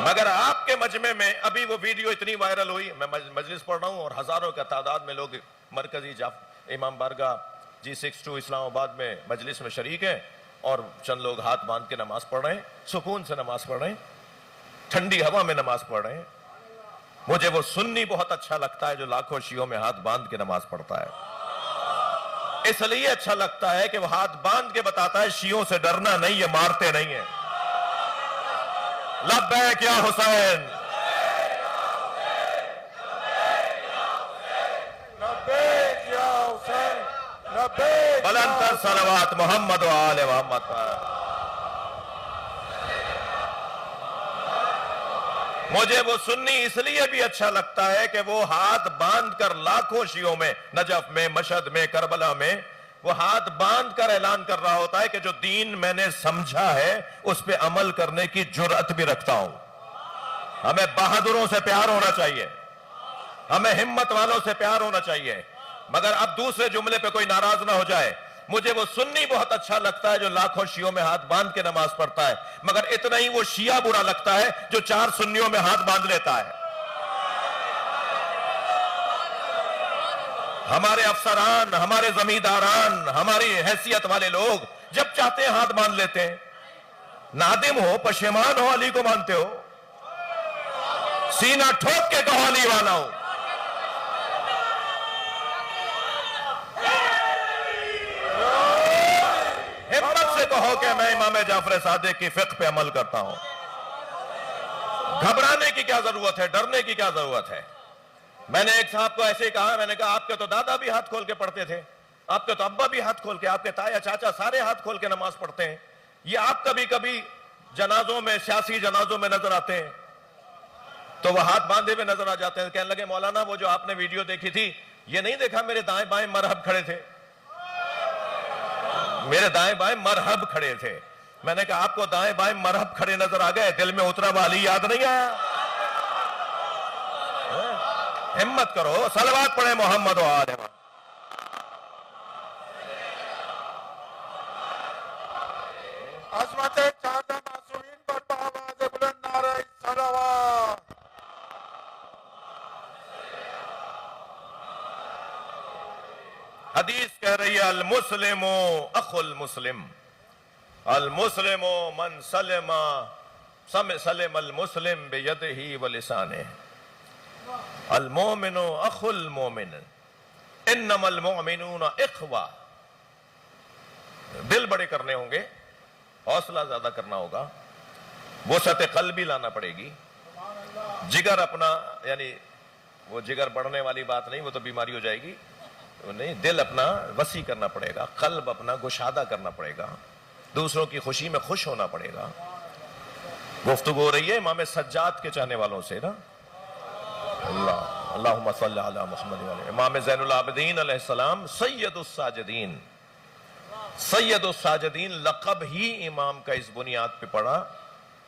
مگر آپ کے مجمع میں ابھی وہ ویڈیو اتنی وائرل ہوئی، میں مجلس پڑھ رہا ہوں اور ہزاروں کا تعداد میں لوگ مرکزی امام بارگاہ G62 اسلام آباد میں مجلس میں شریک ہیں اور چند لوگ ہاتھ باندھ کے نماز پڑھ رہے ہیں، سکون سے نماز پڑھ رہے ہیں، ٹھنڈی ہوا میں نماز پڑھ رہے ہیں. مجھے وہ سنی بہت اچھا لگتا ہے جو لاکھوں شیعوں میں ہاتھ باندھ کے نماز پڑھتا ہے. اس لیے اچھا لگتا ہے کہ وہ ہاتھ باندھ کے بتاتا ہے شیعوں سے ڈرنا نہیں، یہ مارتے نہیں ہیں. لبیک یا حسین، لبیک یا حسین، لبیک. بلند تر صلوات محمد و آل محمد. مجھے وہ سنی اس لیے بھی اچھا لگتا ہے کہ وہ ہاتھ باندھ کر لاکھوں شیعوں میں، نجف میں، مشہد میں، کربلا میں، وہ ہاتھ باندھ کر اعلان کر رہا ہوتا ہے کہ جو دین میں نے سمجھا ہے اس پہ عمل کرنے کی جرأت بھی رکھتا ہوں. ہمیں بہادروں سے پیار ہونا چاہیے، ہمیں ہمت والوں سے پیار ہونا چاہیے. مگر اب دوسرے جملے پہ کوئی ناراض نہ ہو جائے، مجھے وہ سنی بہت اچھا لگتا ہے جو لاکھوں شیعوں میں ہاتھ باندھ کے نماز پڑھتا ہے، مگر اتنا ہی وہ شیعہ برا لگتا ہے جو 4 سنیوں میں ہاتھ باندھ لیتا ہے. ہمارے افسران، ہمارے زمینداران، ہماری حیثیت والے لوگ جب چاہتے ہیں ہاتھ باندھ لیتے ہیں. نادم ہو، پشیمان ہو، علی کو مانتے ہو، سینہ ٹھوک کے کہو علی والا ہو. ہمت سے کہو کہ میں امام جعفر صادق کی فقہ پہ عمل کرتا ہوں. گھبرانے کی کیا ضرورت ہے، ڈرنے کی کیا ضرورت ہے؟ میں نے ایک صاحب کو ایسے ہی کہا، میں نے کہا آپ کے تو دادا بھی ہاتھ کھول کے پڑھتے تھے، آپ کے تو ابا بھی ہاتھ کھول کے، آپ کے تایا چاچا سارے ہاتھ کھول کے نماز پڑھتے ہیں، یہ آپ کبھی کبھی جنازوں میں، سیاسی جنازوں میں نظر آتے ہیں تو وہ ہاتھ باندھے ہوئے نظر آ جاتے ہیں. کہنے لگے مولانا وہ جو آپ نے ویڈیو دیکھی تھی، یہ نہیں دیکھا میرے دائیں بائیں مرہب کھڑے تھے، میرے دائیں بائیں مرہب کھڑے تھے. میں نے کہا آپ کو دائیں بائیں مرہب کھڑے نظر آ گئے، دل میں اترا والی یاد نہیں آیا؟ ہمت کرو، صلوات پڑھیں محمد و آل محمد. عظمت چاہتا معصومین پر بآواز بلند نعرہ صلوات. حدیث کہہ رہی ہے المسلم اخو المسلم، المسلم من سلم المسلم بیدہ ولسانہ، المومن اخو المومن، انما المؤمنون اخوہ. دل بڑے کرنے ہوں گے، حوصلہ زیادہ کرنا ہوگا، وسعت قلبی لانا پڑے گی. جگر اپنا، یعنی وہ جگر بڑھنے والی بات نہیں، وہ تو بیماری ہو جائے گی، نہیں، دل اپنا وسیع کرنا پڑے گا، قلب اپنا گشادہ کرنا پڑے گا، دوسروں کی خوشی میں خوش ہونا پڑے گا. گفتگو ہو رہی ہے امام سجاد کے چاہنے والوں سے نا. اللہم صلی علی محمد وعلی. امام زین العابدین علیہ السلام سید الساجدین، سید الساجدین لقب ہی امام کا اس بنیاد پہ پڑا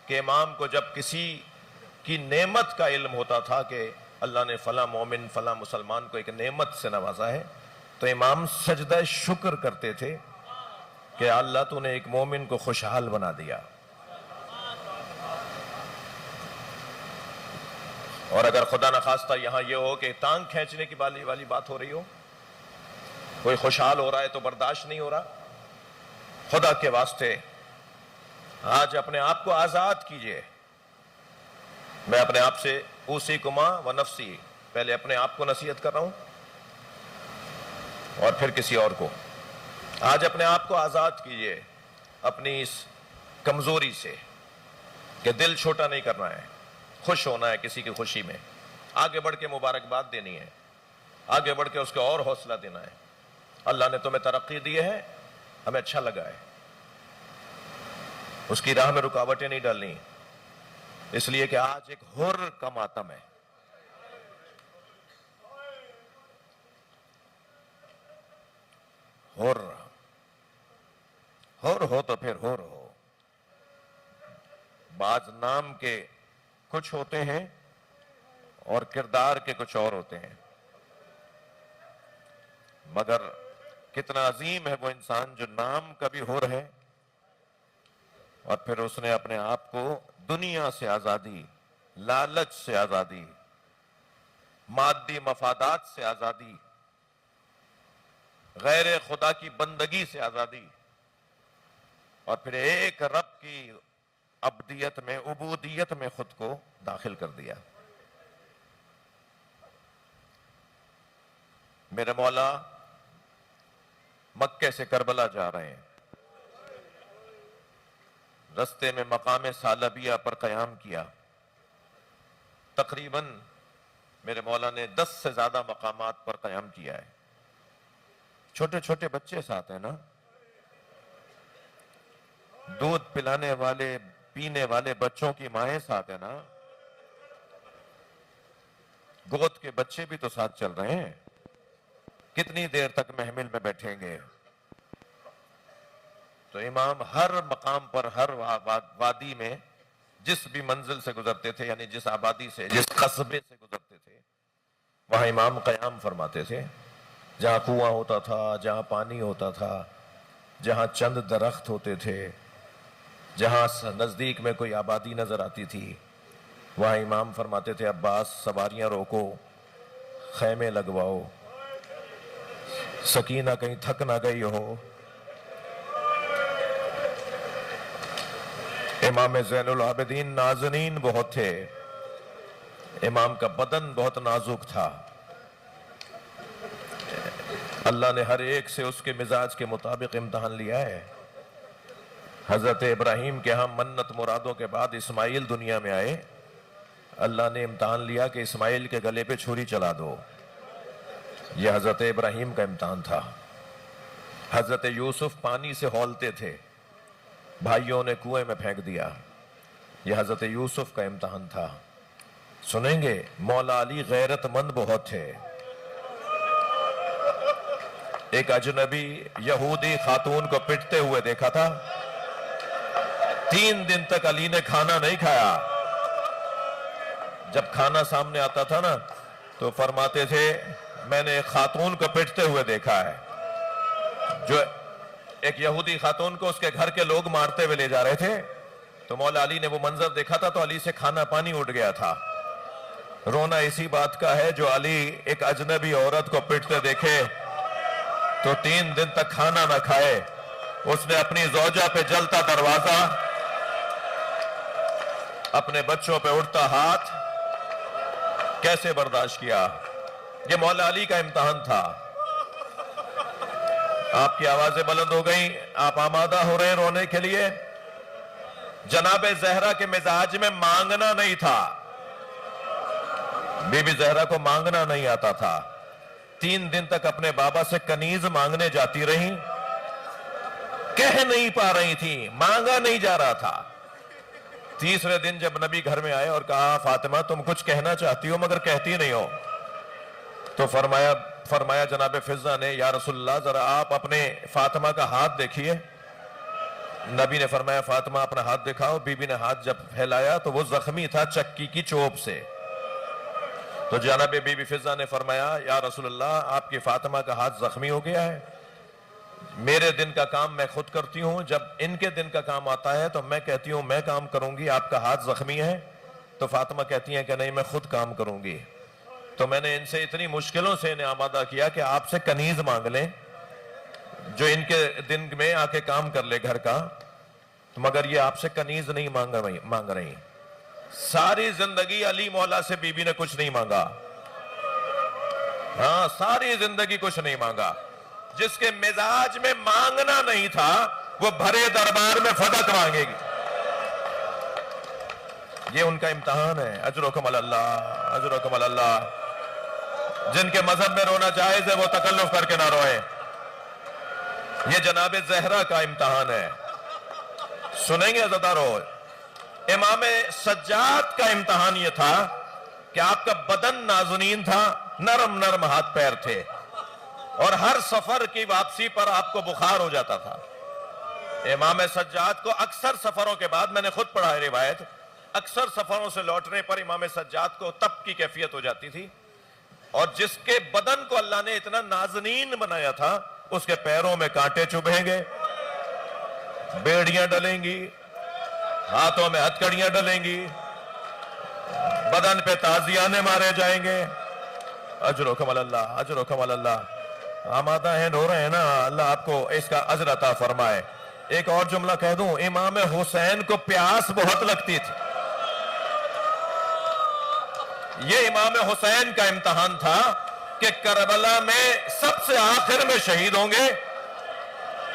کہ امام کو جب کسی کی نعمت کا علم ہوتا تھا کہ اللہ نے فلاں مومن، فلاں مسلمان کو ایک نعمت سے نوازا ہے، تو امام سجدہ شکر کرتے تھے کہ اللہ تو نے ایک مومن کو خوشحال بنا دیا. اور اگر خدا نخواستہ یہاں یہ ہو کہ ٹانگ کھینچنے کی والی بات ہو رہی ہو، کوئی خوشحال ہو رہا ہے تو برداشت نہیں ہو رہا، خدا کے واسطے آج اپنے آپ کو آزاد کیجئے. میں اپنے آپ سے اوصیکما و نفسی، پہلے اپنے آپ کو نصیحت کر رہا ہوں اور پھر کسی اور کو. آج اپنے آپ کو آزاد کیجئے اپنی اس کمزوری سے کہ دل چھوٹا نہیں کرنا ہے، خوش ہونا ہے کسی کی خوشی میں، آگے بڑھ کے مبارکباد دینی ہے، آگے بڑھ کے اس کو اور حوصلہ دینا ہے، اللہ نے تمہیں ترقی دی ہے، ہمیں اچھا لگا ہے، اس کی راہ میں رکاوٹیں نہیں ڈالنی، اس لیے کہ آج ایک حر کا ماتم ہے۔ حر ہو تو پھر حر ہو۔ بعض نام کے کچھ ہوتے ہیں اور کردار کے کچھ اور ہوتے ہیں، مگر کتنا عظیم ہے وہ انسان جو نام کا بھی حر ہے اور پھر اس نے اپنے آپ کو دنیا سے آزادی، لالچ سے آزادی، مادی مفادات سے آزادی، غیر خدا کی بندگی سے آزادی، اور پھر ایک رب کی عبدیت میں، عبودیت میں خود کو داخل کر دیا۔ میرے مولا مکے سے کربلا جا رہے ہیں، رستے میں مقام ثعلبیہ پر قیام کیا، تقریباً میرے مولا نے 10 سے زیادہ مقامات پر قیام کیا ہے۔ چھوٹے چھوٹے بچے ساتھ ہیں نا، دودھ پلانے والے، پینے والے بچوں کی مائیں ساتھ ہیں نا، گود کے بچے بھی تو ساتھ چل رہے ہیں، کتنی دیر تک محمل میں بیٹھیں گے؟ تو امام ہر مقام پر، ہر وادی میں جس بھی منزل سے گزرتے تھے، یعنی جس آبادی سے، جس قصبے سے گزرتے تھے، وہاں امام قیام فرماتے تھے۔ جہاں کنواں ہوتا تھا، جہاں پانی ہوتا تھا، جہاں چند درخت ہوتے تھے، جہاں نزدیک میں کوئی آبادی نظر آتی تھی، وہاں امام فرماتے تھے عباس سواریاں روکو، خیمے لگواؤ، سکینہ کہیں تھک نہ گئی ہو۔ امام زین العابدین نازنین بہت تھے، امام کا بدن بہت نازک تھا، اللہ نے ہر ایک سے اس کے مزاج کے مطابق امتحان لیا ہے۔ حضرت ابراہیم کے ہاں منت مرادوں کے بعد اسماعیل دنیا میں آئے، اللہ نے امتحان لیا کہ اسماعیل کے گلے پہ چھری چلا دو، یہ حضرت ابراہیم کا امتحان تھا۔ حضرت یوسف پانی سے ہولتے تھے، بھائیوں نے کنویں میں پھینک دیا، یہ حضرت یوسف کا امتحان تھا۔ سنیں گے مولا علی غیرت مند بہت تھے۔ ایک اجنبی یہودی خاتون کو پٹتے ہوئے دیکھا تھا، 3 دن تک علی نے کھانا نہیں کھایا۔ جب کھانا سامنے آتا تھا نا تو فرماتے تھے میں نے ایک خاتون کو پٹتے ہوئے دیکھا ہے، جو ایک یہودی خاتون کو اس کے گھر کے لوگ مارتے ہوئے لے جا رہے تھے، تو مولا علی نے وہ منظر دیکھا تھا تو علی سے کھانا پانی اٹھ گیا تھا۔ رونا اسی بات کا ہے جو علی ایک اجنبی عورت کو پٹتے دیکھے تو 3 دن تک کھانا نہ کھائے، اس نے اپنی زوجہ پہ جلتا دروازہ، اپنے بچوں پہ اٹھتا ہاتھ کیسے برداشت کیا؟ یہ مولا علی کا امتحان تھا۔ آپ کی آوازیں بلند ہو گئیں، آپ آمادہ ہو رہے ہیں رونے کے لیے؟ جناب زہرا کے مزاج میں مانگنا نہیں تھا، بی بی زہرا کو مانگنا نہیں آتا تھا، 3 دن تک اپنے بابا سے کنیز مانگنے جاتی رہیں، کہہ نہیں پا رہی تھی، مانگا نہیں جا رہا تھا۔ تیسرے دن جب نبی گھر میں آئے اور کہا فاطمہ تم کچھ کہنا چاہتی ہو مگر کہتی نہیں ہو، تو فرمایا جناب فضہ نے یا رسول اللہ ذرا آپ اپنے فاطمہ کا ہاتھ دیکھیے۔ نبی نے فرمایا فاطمہ اپنا ہاتھ دکھاؤ۔ بی بی نے ہاتھ جب پھیلایا تو وہ زخمی تھا چکی کی چوب سے۔ تو جناب بی بی فضہ نے فرمایا یا رسول اللہ آپ کی فاطمہ کا ہاتھ زخمی ہو گیا ہے، میرے دن کا کام میں خود کرتی ہوں، جب ان کے دن کا کام آتا ہے تو میں کہتی ہوں میں کام کروں گی، آپ کا ہاتھ زخمی ہے؟ تو فاطمہ کہتی ہیں کہ نہیں میں خود کام کروں گی۔ تو میں نے ان سے اتنی مشکلوں سے انہیں آمادہ کیا کہ آپ سے کنیز مانگ لیں جو ان کے دن میں آ کے کام کر لے گھر کا، مگر یہ آپ سے کنیز نہیں مانگ رہی۔ ساری زندگی علی مولا سے بی بی نے کچھ نہیں مانگا، ہاں ساری زندگی کچھ نہیں مانگا۔ جس کے مزاج میں مانگنا نہیں تھا وہ بھرے دربار میں فدق مانگے گی، یہ ان کا امتحان ہے۔ اجرکم اللہ، اجرکم اللہ۔ جن کے مذہب میں رونا جائز ہے وہ تکلف کر کے نہ روئیں، یہ جناب زہرا کا امتحان ہے. سنیں گے عزیزانو، امام سجاد کا امتحان یہ تھا کہ آپ کا بدن نازنین تھا، نرم نرم ہاتھ پیر تھے، اور ہر سفر کی واپسی پر آپ کو بخار ہو جاتا تھا. امام سجاد کو اکثر سفروں کے بعد، میں نے خود پڑھا ہے روایت، اکثر سفروں سے لوٹنے پر امام سجاد کو تپ کی کیفیت ہو جاتی تھی، اور جس کے بدن کو اللہ نے اتنا نازنین بنایا تھا اس کے پیروں میں کانٹے چبھیں گے، بیڑیاں ڈلیں گی، ہاتھوں میں ہتھکڑیاں ڈلیں گی، بدن پہ تازیانے مارے جائیں گے. اجرکم اللہ، اجرکم اللہ. آمادہ ہیں، رو رہے ہیں نا، اللہ آپ کو اس کا اجر عطا فرمائے. ایک اور جملہ کہہ دوں، امام حسین کو پیاس بہت لگتی تھی. یہ امام حسین کا امتحان تھا کہ کربلا میں سب سے آخر میں شہید ہوں گے،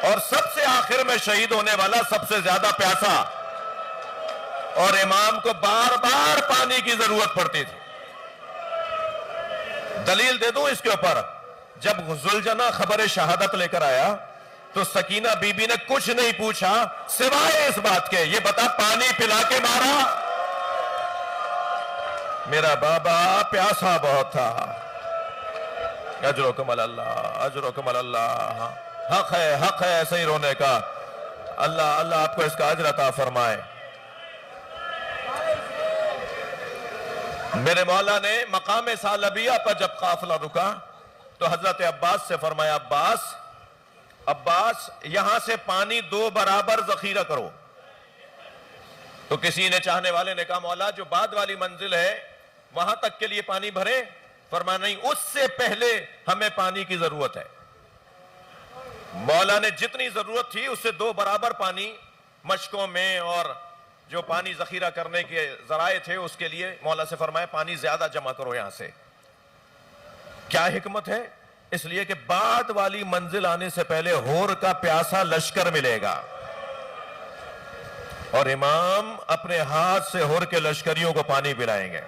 اور سب سے آخر میں شہید ہونے والا سب سے زیادہ پیاسا، اور امام کو بار بار پانی کی ضرورت پڑتی تھی. دلیل دے دوں اس کے اوپر، جب ذوالجناح خبر شہادت لے کر آیا تو سکینہ بی بی نے کچھ نہیں پوچھا سوائے اس بات کے، یہ بتا پانی پلا کے مارا؟ میرا بابا پیاسا بہت تھا. اجرکم اللہ، اجرکم اللہ. حق ہے ایسے ہی رونے کا. اللہ آپ کو اس کا اجر عطا فرمائے. میرے مولا نے مقام ثعلبیہ پر جب قافلہ رکا تو حضرت عباس سے فرمایا، عباس یہاں سے پانی 2 برابر ذخیرہ کرو. تو کسی نے، چاہنے والے نے کہا، مولا جو بعد والی منزل ہے وہاں تک کے لیے پانی بھرے؟ فرمایا نہیں، اس سے پہلے ہمیں پانی کی ضرورت ہے. مولا نے جتنی ضرورت تھی اس سے 2 برابر پانی مشکوں میں اور جو پانی ذخیرہ کرنے کے ذرائع تھے اس کے لیے مولا سے فرمایا پانی زیادہ جمع کرو یہاں سے. کیا حکمت ہے؟ اس لیے کہ بعد والی منزل آنے سے پہلے ہور کا پیاسا لشکر ملے گا، اور امام اپنے ہاتھ سے ہور کے لشکریوں کو پانی پلائیں گے.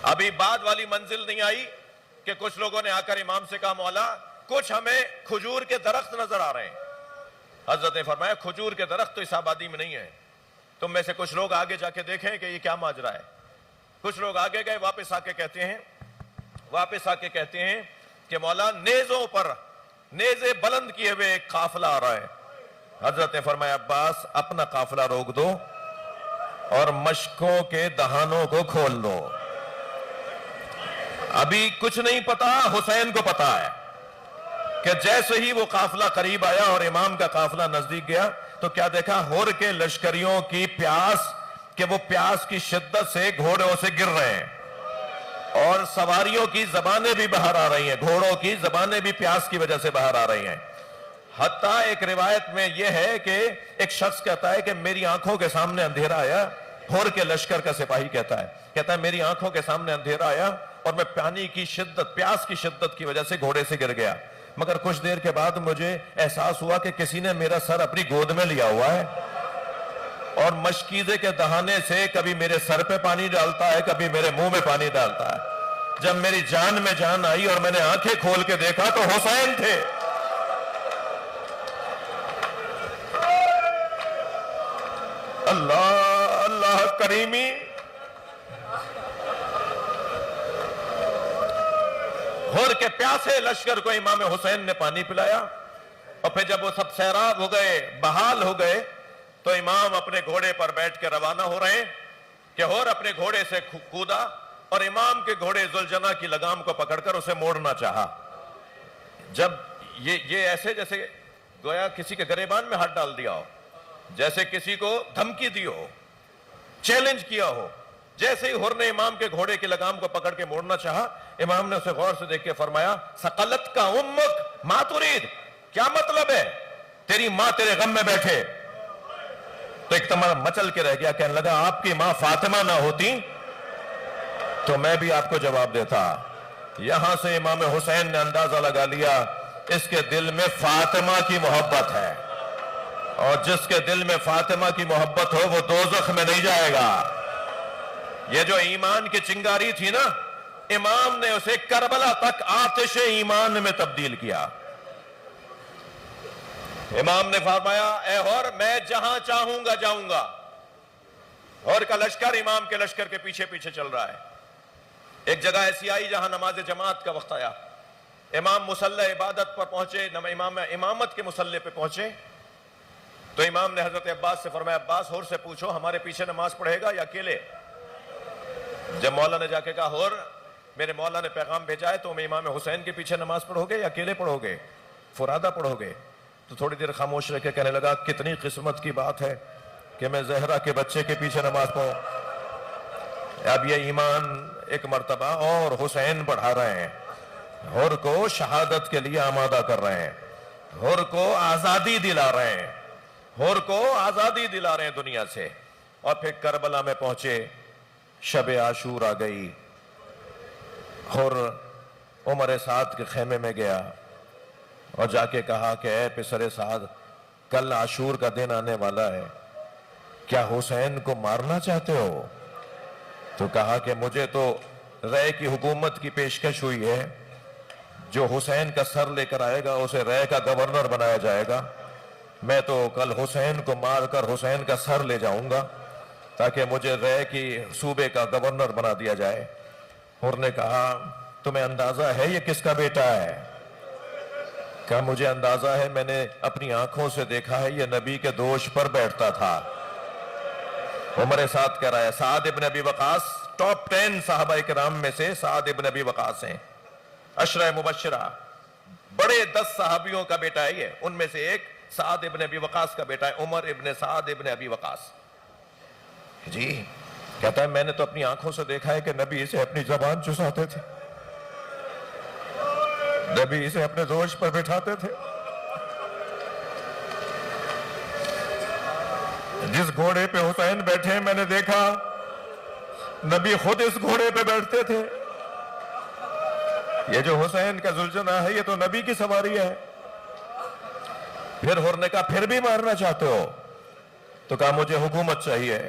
ابھی بعد والی منزل نہیں آئی کہ کچھ لوگوں نے آ کر امام سے کہا، مولا کچھ ہمیں کھجور کے درخت نظر آ رہے ہیں. حضرت نے فرمایا کھجور کے درخت تو اس آبادی میں نہیں ہے، تم میں سے کچھ لوگ آگے جا کے دیکھیں کہ یہ کیا ماجرا ہے. کچھ لوگ آگے گئے، واپس آ کے کہتے ہیں کہ مولا نیزوں پر نیزے بلند کیے ہوئے ایک قافلہ آ رہا ہے. حضرت نے فرمایا عباس اپنا قافلہ روک دو اور مشکوں کے دہانوں کو کھول دو. ابھی کچھ نہیں پتا، حسین کو پتا ہے کہ جیسے ہی وہ قافلہ قریب آیا اور امام کا قافلہ نزدیک گیا تو کیا دیکھا؟ ہور کے لشکریوں کی پیاس، کہ وہ پیاس کی شدت سے گھوڑوں سے گر رہے ہیں، اور سواریوں کی زبانیں بھی باہر آ رہی ہیں، گھوڑوں کی زبانیں بھی پیاس کی وجہ سے باہر آ رہی ہیں. حتیٰ ایک روایت میں یہ ہے کہ ایک شخص کہتا ہے کہ میری آنکھوں کے سامنے اندھیرا آیا. ہور کے لشکر کا سپاہی کہتا ہے میری آنکھوں کے سامنے اندھیرا آیا اور میں پانی کی شدت، پیاس کی شدت کی وجہ سے گھوڑے سے گر گیا، مگر کچھ دیر کے بعد مجھے احساس ہوا کہ کسی نے میرا سر اپنی گود میں لیا ہوا ہے، اور مشکیزے کے دہانے سے کبھی میرے سر پہ پانی ڈالتا ہے، کبھی میرے منہ میں پانی ڈالتا ہے. جب میری جان میں جان آئی اور میں نے آنکھیں کھول کے دیکھا تو حسین تھے. اللہ کریمی. ہور کے پیاسے لشکر کو امام حسین نے پانی پلایا، اور پھر جب وہ سب سیراب ہو گئے، بحال ہو گئے، تو امام اپنے گھوڑے پر بیٹھ کے روانہ ہو رہے ہیں کہ ہور اپنے گھوڑے سے کودا اور امام کے گھوڑے ذوالجناح کی لگام کو پکڑ کر اسے موڑنا چاہا. جب یہ ایسے جیسے گویا کسی کے گریبان میں ہاتھ ڈال دیا ہو، جیسے کسی کو دھمکی دی ہو، چیلنج کیا ہو. جیسے ہی ہور نے امام کے گھوڑے کی لگام کو پکڑ کے موڑنا چاہا، امام نے اسے غور سے دیکھ کے فرمایا، ثقلت کا امک ما ترید، کیا مطلب ہے؟ تیری ماں تیرے غم میں بیٹھے. تو ایک تمام مچل کے رہ گیا، کہنے لگا آپ کی ماں فاطمہ نہ ہوتی تو میں بھی آپ کو جواب دیتا. یہاں سے امام حسین نے اندازہ لگا لیا اس کے دل میں فاطمہ کی محبت ہے، اور جس کے دل میں فاطمہ کی محبت ہو وہ دوزخ میں نہیں جائے گا. یہ جو ایمان کی چنگاری تھی نا، امام نے اسے کربلا تک آتش ایمان میں تبدیل کیا. امام نے فرمایا اے ہور میں جہاں چاہوں گا جاؤں گا. ہور کا لشکر امام کے لشکر کے پیچھے پیچھے چل رہا ہے. ایک جگہ ایسی آئی جہاں نماز جماعت کا وقت آیا. امام مصلی عبادت پر پہنچے, امام امامت کے مصلی پہ پہنچے تو امام نے حضرت عباس سے فرمایا عباس ہور سے پوچھو ہمارے پیچھے نماز پڑھے گا یا اکیلے؟ جب مولا نے جا کے کہا ہور میرے مولا نے پیغام بھیجا ہے تم امام حسین کے پیچھے نماز پڑھو گے یا اکیلے پڑھو گے, فرادہ پڑھو گے؟ تو تھوڑی دیر خاموش رہ کے کہنے لگا کتنی قسمت کی بات ہے کہ میں زہرا کے بچے کے پیچھے نماز پڑھوں. اب یہ ایمان ایک مرتبہ اور حسین بڑھا رہے ہیں, ہور کو شہادت کے لیے آمادہ کر رہے ہیں, ہور کو آزادی دلا رہے ہیں, ہور کو آزادی دلا رہے ہیں دنیا سے. اور پھر کربلا میں پہنچے, شب عاشور آ گئی, ہور عمر سعد کے خیمے میں گیا اور جا کے کہا کہ اے پسر سعد کل عاشور کا دن آنے والا ہے, کیا حسین کو مارنا چاہتے ہو؟ تو کہا کہ مجھے تو رے کی حکومت کی پیشکش ہوئی ہے, جو حسین کا سر لے کر آئے گا اسے رے کا گورنر بنایا جائے گا, میں تو کل حسین کو مار کر حسین کا سر لے جاؤں گا تاکہ مجھے رے کی صوبے کا گورنر بنا دیا جائے. اور نے کہا تمہیں اندازہ ہے یہ کس کا بیٹا ہے؟ کہا مجھے اندازہ ہے, میں نے اپنی آنکھوں سے دیکھا ہے, یہ نبی کے دوش پر بیٹھتا تھا. عمر سعد کہہ رہا ہے سعد ابن ابی وقاص ٹاپ 10 صحابہ کرام میں سے سعد ابن ابی وقاص ہیں, عشرہ مبشرہ, بڑے 10 صحابیوں کا بیٹا ہے یہ, ان میں سے ایک سعد ابن ابی وقاص کا بیٹا ہے, عمر ابن سعد ابن ابی وقاص. جی کہتا ہے میں نے تو اپنی آنکھوں سے دیکھا ہے کہ نبی اسے اپنی زبان چساتے تھے, نبی اسے اپنے دوش پر بٹھاتے تھے. جس گھوڑے پہ حسین بیٹھے میں نے دیکھا نبی خود اس گھوڑے پہ بیٹھتے تھے. یہ جو حسین کا ذوالجناح ہے یہ تو نبی کی سواری ہے. پھر ہور نے کہا پھر بھی مارنا چاہتے ہو؟ تو کہا مجھے حکومت چاہیے,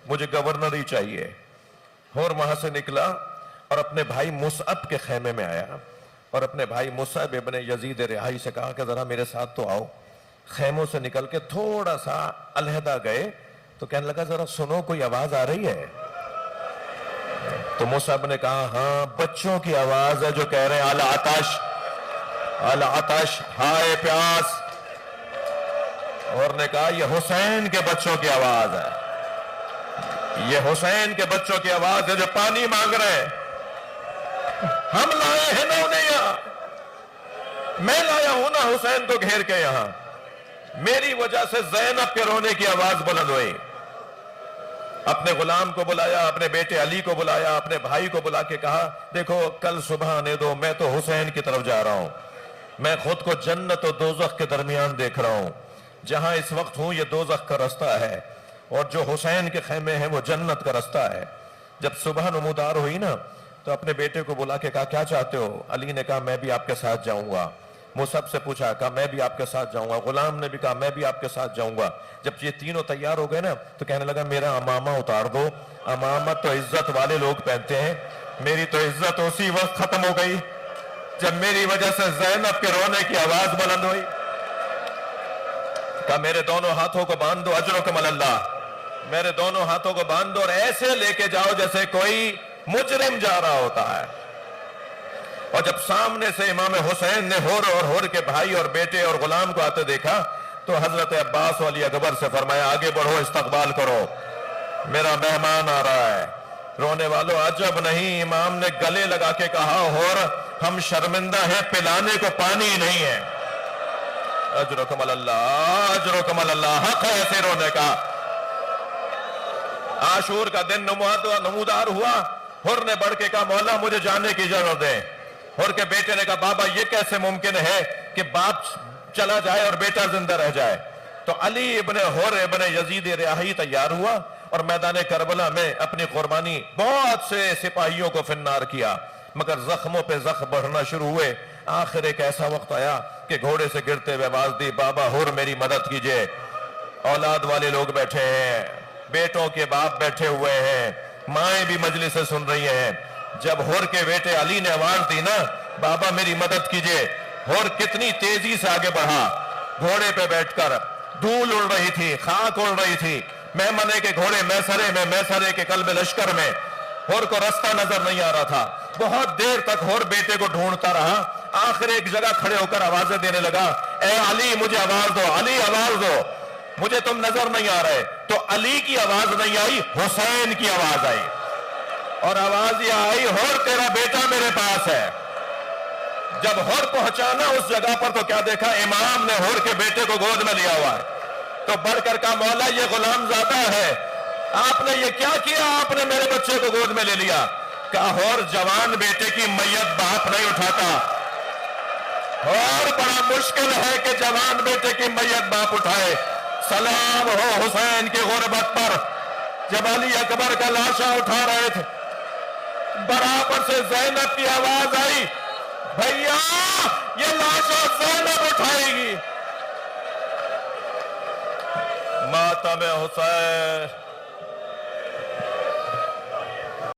مجھے گورنر ہی چاہیے. ہور وہاں سے نکلا اور اپنے بھائی مصعب کے خیمے میں آیا اور اپنے بھائی مصعب ابن یزید رہائی سے کہا کہ ذرا میرے ساتھ تو آؤ. خیموں سے نکل کے تھوڑا سا علیحدہ گئے تو کہنے لگا ذرا سنو کوئی آواز آ رہی ہے؟ تو مصعب نے کہا ہاں بچوں کی آواز ہے جو کہہ رہے ہیں العطش العطش, ہائے پیاس. اور نے کہا یہ حسین کے بچوں کی آواز ہے, یہ حسین کے بچوں کی آواز ہے جو پانی مانگ رہے ہیں. ہم لائے ہیں نا انہیں یہاں, میں لایا ہوں نا حسین کو گھیر کے یہاں. میری وجہ سے زینب کے رونے کی آواز بلند ہوئی. اپنے غلام کو بلایا, اپنے بیٹے علی کو بلایا, اپنے بھائی کو بلا کے کہا دیکھو کل صبح آنے دو, میں تو حسین کی طرف جا رہا ہوں, میں خود کو جنت و دوزخ کے درمیان دیکھ رہا ہوں. جہاں اس وقت ہوں یہ دوزخ کا رستہ ہے اور جو حسین کے خیمے ہیں وہ جنت کا رستہ ہے. جب صبح نمودار ہوئی نا تو اپنے بیٹے کو بلا کے کہا کیا چاہتے ہو؟ علی نے کہا میں بھی آپ کے ساتھ جاؤں گا. مصعب سے پوچھا, کہا میں بھی آپ کے ساتھ جاؤں گا. غلام نے بھی کہا میں بھی آپ کے ساتھ جاؤں گا. جب یہ تینوں تیار ہو گئے نا تو کہنے لگا میرا امامہ اتار دو, امامت تو عزت والے لوگ پہنتے ہیں, میری تو عزت اسی وقت ختم ہو گئی جب میری وجہ سے زینب کے رونے کی آواز بلند ہوئی. کہا میرے دونوں ہاتھوں کو باندھ دو, اجرکم اللہ, میرے دونوں ہاتھوں کو باندھ دو اور ایسے لے کے جاؤ جیسے کوئی مجرم جا رہا ہوتا ہے. اور جب سامنے سے امام حسین نے ہور اور ہور کے بھائی اور بیٹے اور غلام کو آتے دیکھا تو حضرت عباس و علی اکبر سے فرمایا آگے بڑھو, استقبال کرو, میرا مہمان آ رہا ہے. رونے والوں عجب نہیں, امام نے گلے لگا کے کہا ہور ہم شرمندہ ہیں, پلانے کو پانی ہی نہیں ہے. اجرکم اللہ, اجرکم اللہ, حق ہے ایسے رونے کا. عاشور کا دن نمودار ہوا. ہر نے بڑھ کے کہا مولا مجھے جانے کی اجازت دے. ہر کے بیٹے نے کہا بابا یہ کیسے ممکن ہے کہ باپ چلا جائے اور بیٹا زندہ رہ جائے. تو علی ابن ہر ابن یزید رہائی تیار ہوا اور میدان کربلا میں اپنی قربانی بہت سے سپاہیوں کو فنار کیا, مگر زخموں پہ زخم بڑھنا شروع ہوئے. آخر ایک ایسا وقت آیا کہ گھوڑے سے گرتے ہوئے آواز دی بابا ہر میری مدد کیجئے. اولاد والے لوگ بیٹھے ہیں, بیٹوں کے باپ بیٹھے ہوئے ہیں, مائیں بھی مجلس سے سن رہی ہیں. جب ہور کے بیٹے علی نے آواز دی نا بابا میری مدد کیجئے, ہور کتنی تیزی سے آگے بڑھا, گھوڑے پہ بیٹھ کر دھول اڑ رہی تھی، خاک اڑ رہی تھی، میمنے کے گھوڑے میسرے میں، میسرے کے قلب لشکر میں، ہور کو رستہ نظر نہیں آ رہا تھا۔ بہت دیر تک ہور بیٹے کو ڈھونڈتا رہا، آخر ایک جگہ کھڑے ہو کر آوازیں دینے لگا، اے علی مجھے آواز دو، علی آواز دو، مجھے تم نظر نہیں آ رہے۔ تو علی کی آواز نہیں آئی، حسین کی آواز آئی، اور آواز یہ آئی، ہور تیرا بیٹا میرے پاس ہے۔ جب ہور پہنچانا اس جگہ پر تو کیا دیکھا، امام نے ہور کے بیٹے کو گود میں لیا ہوا ہے۔ تو بڑھ کر کہا، مولا یہ غلام زادہ ہے، آپ نے یہ کیا کیا، آپ نے میرے بچے کو گود میں لے لیا۔ کہا ہور جوان بیٹے کی میت باپ نہیں اٹھاتا، اور بڑا مشکل ہے کہ جوان بیٹے کی میت باپ اٹھائے۔ سلام ہو حسین کی غربت پر۔ جب علی اکبر کا لاشا اٹھا رہے تھے، برابر سے زینب کی آواز آئی، بھیا یہ لاشا زینب اٹھائے گی۔ ماتم حسین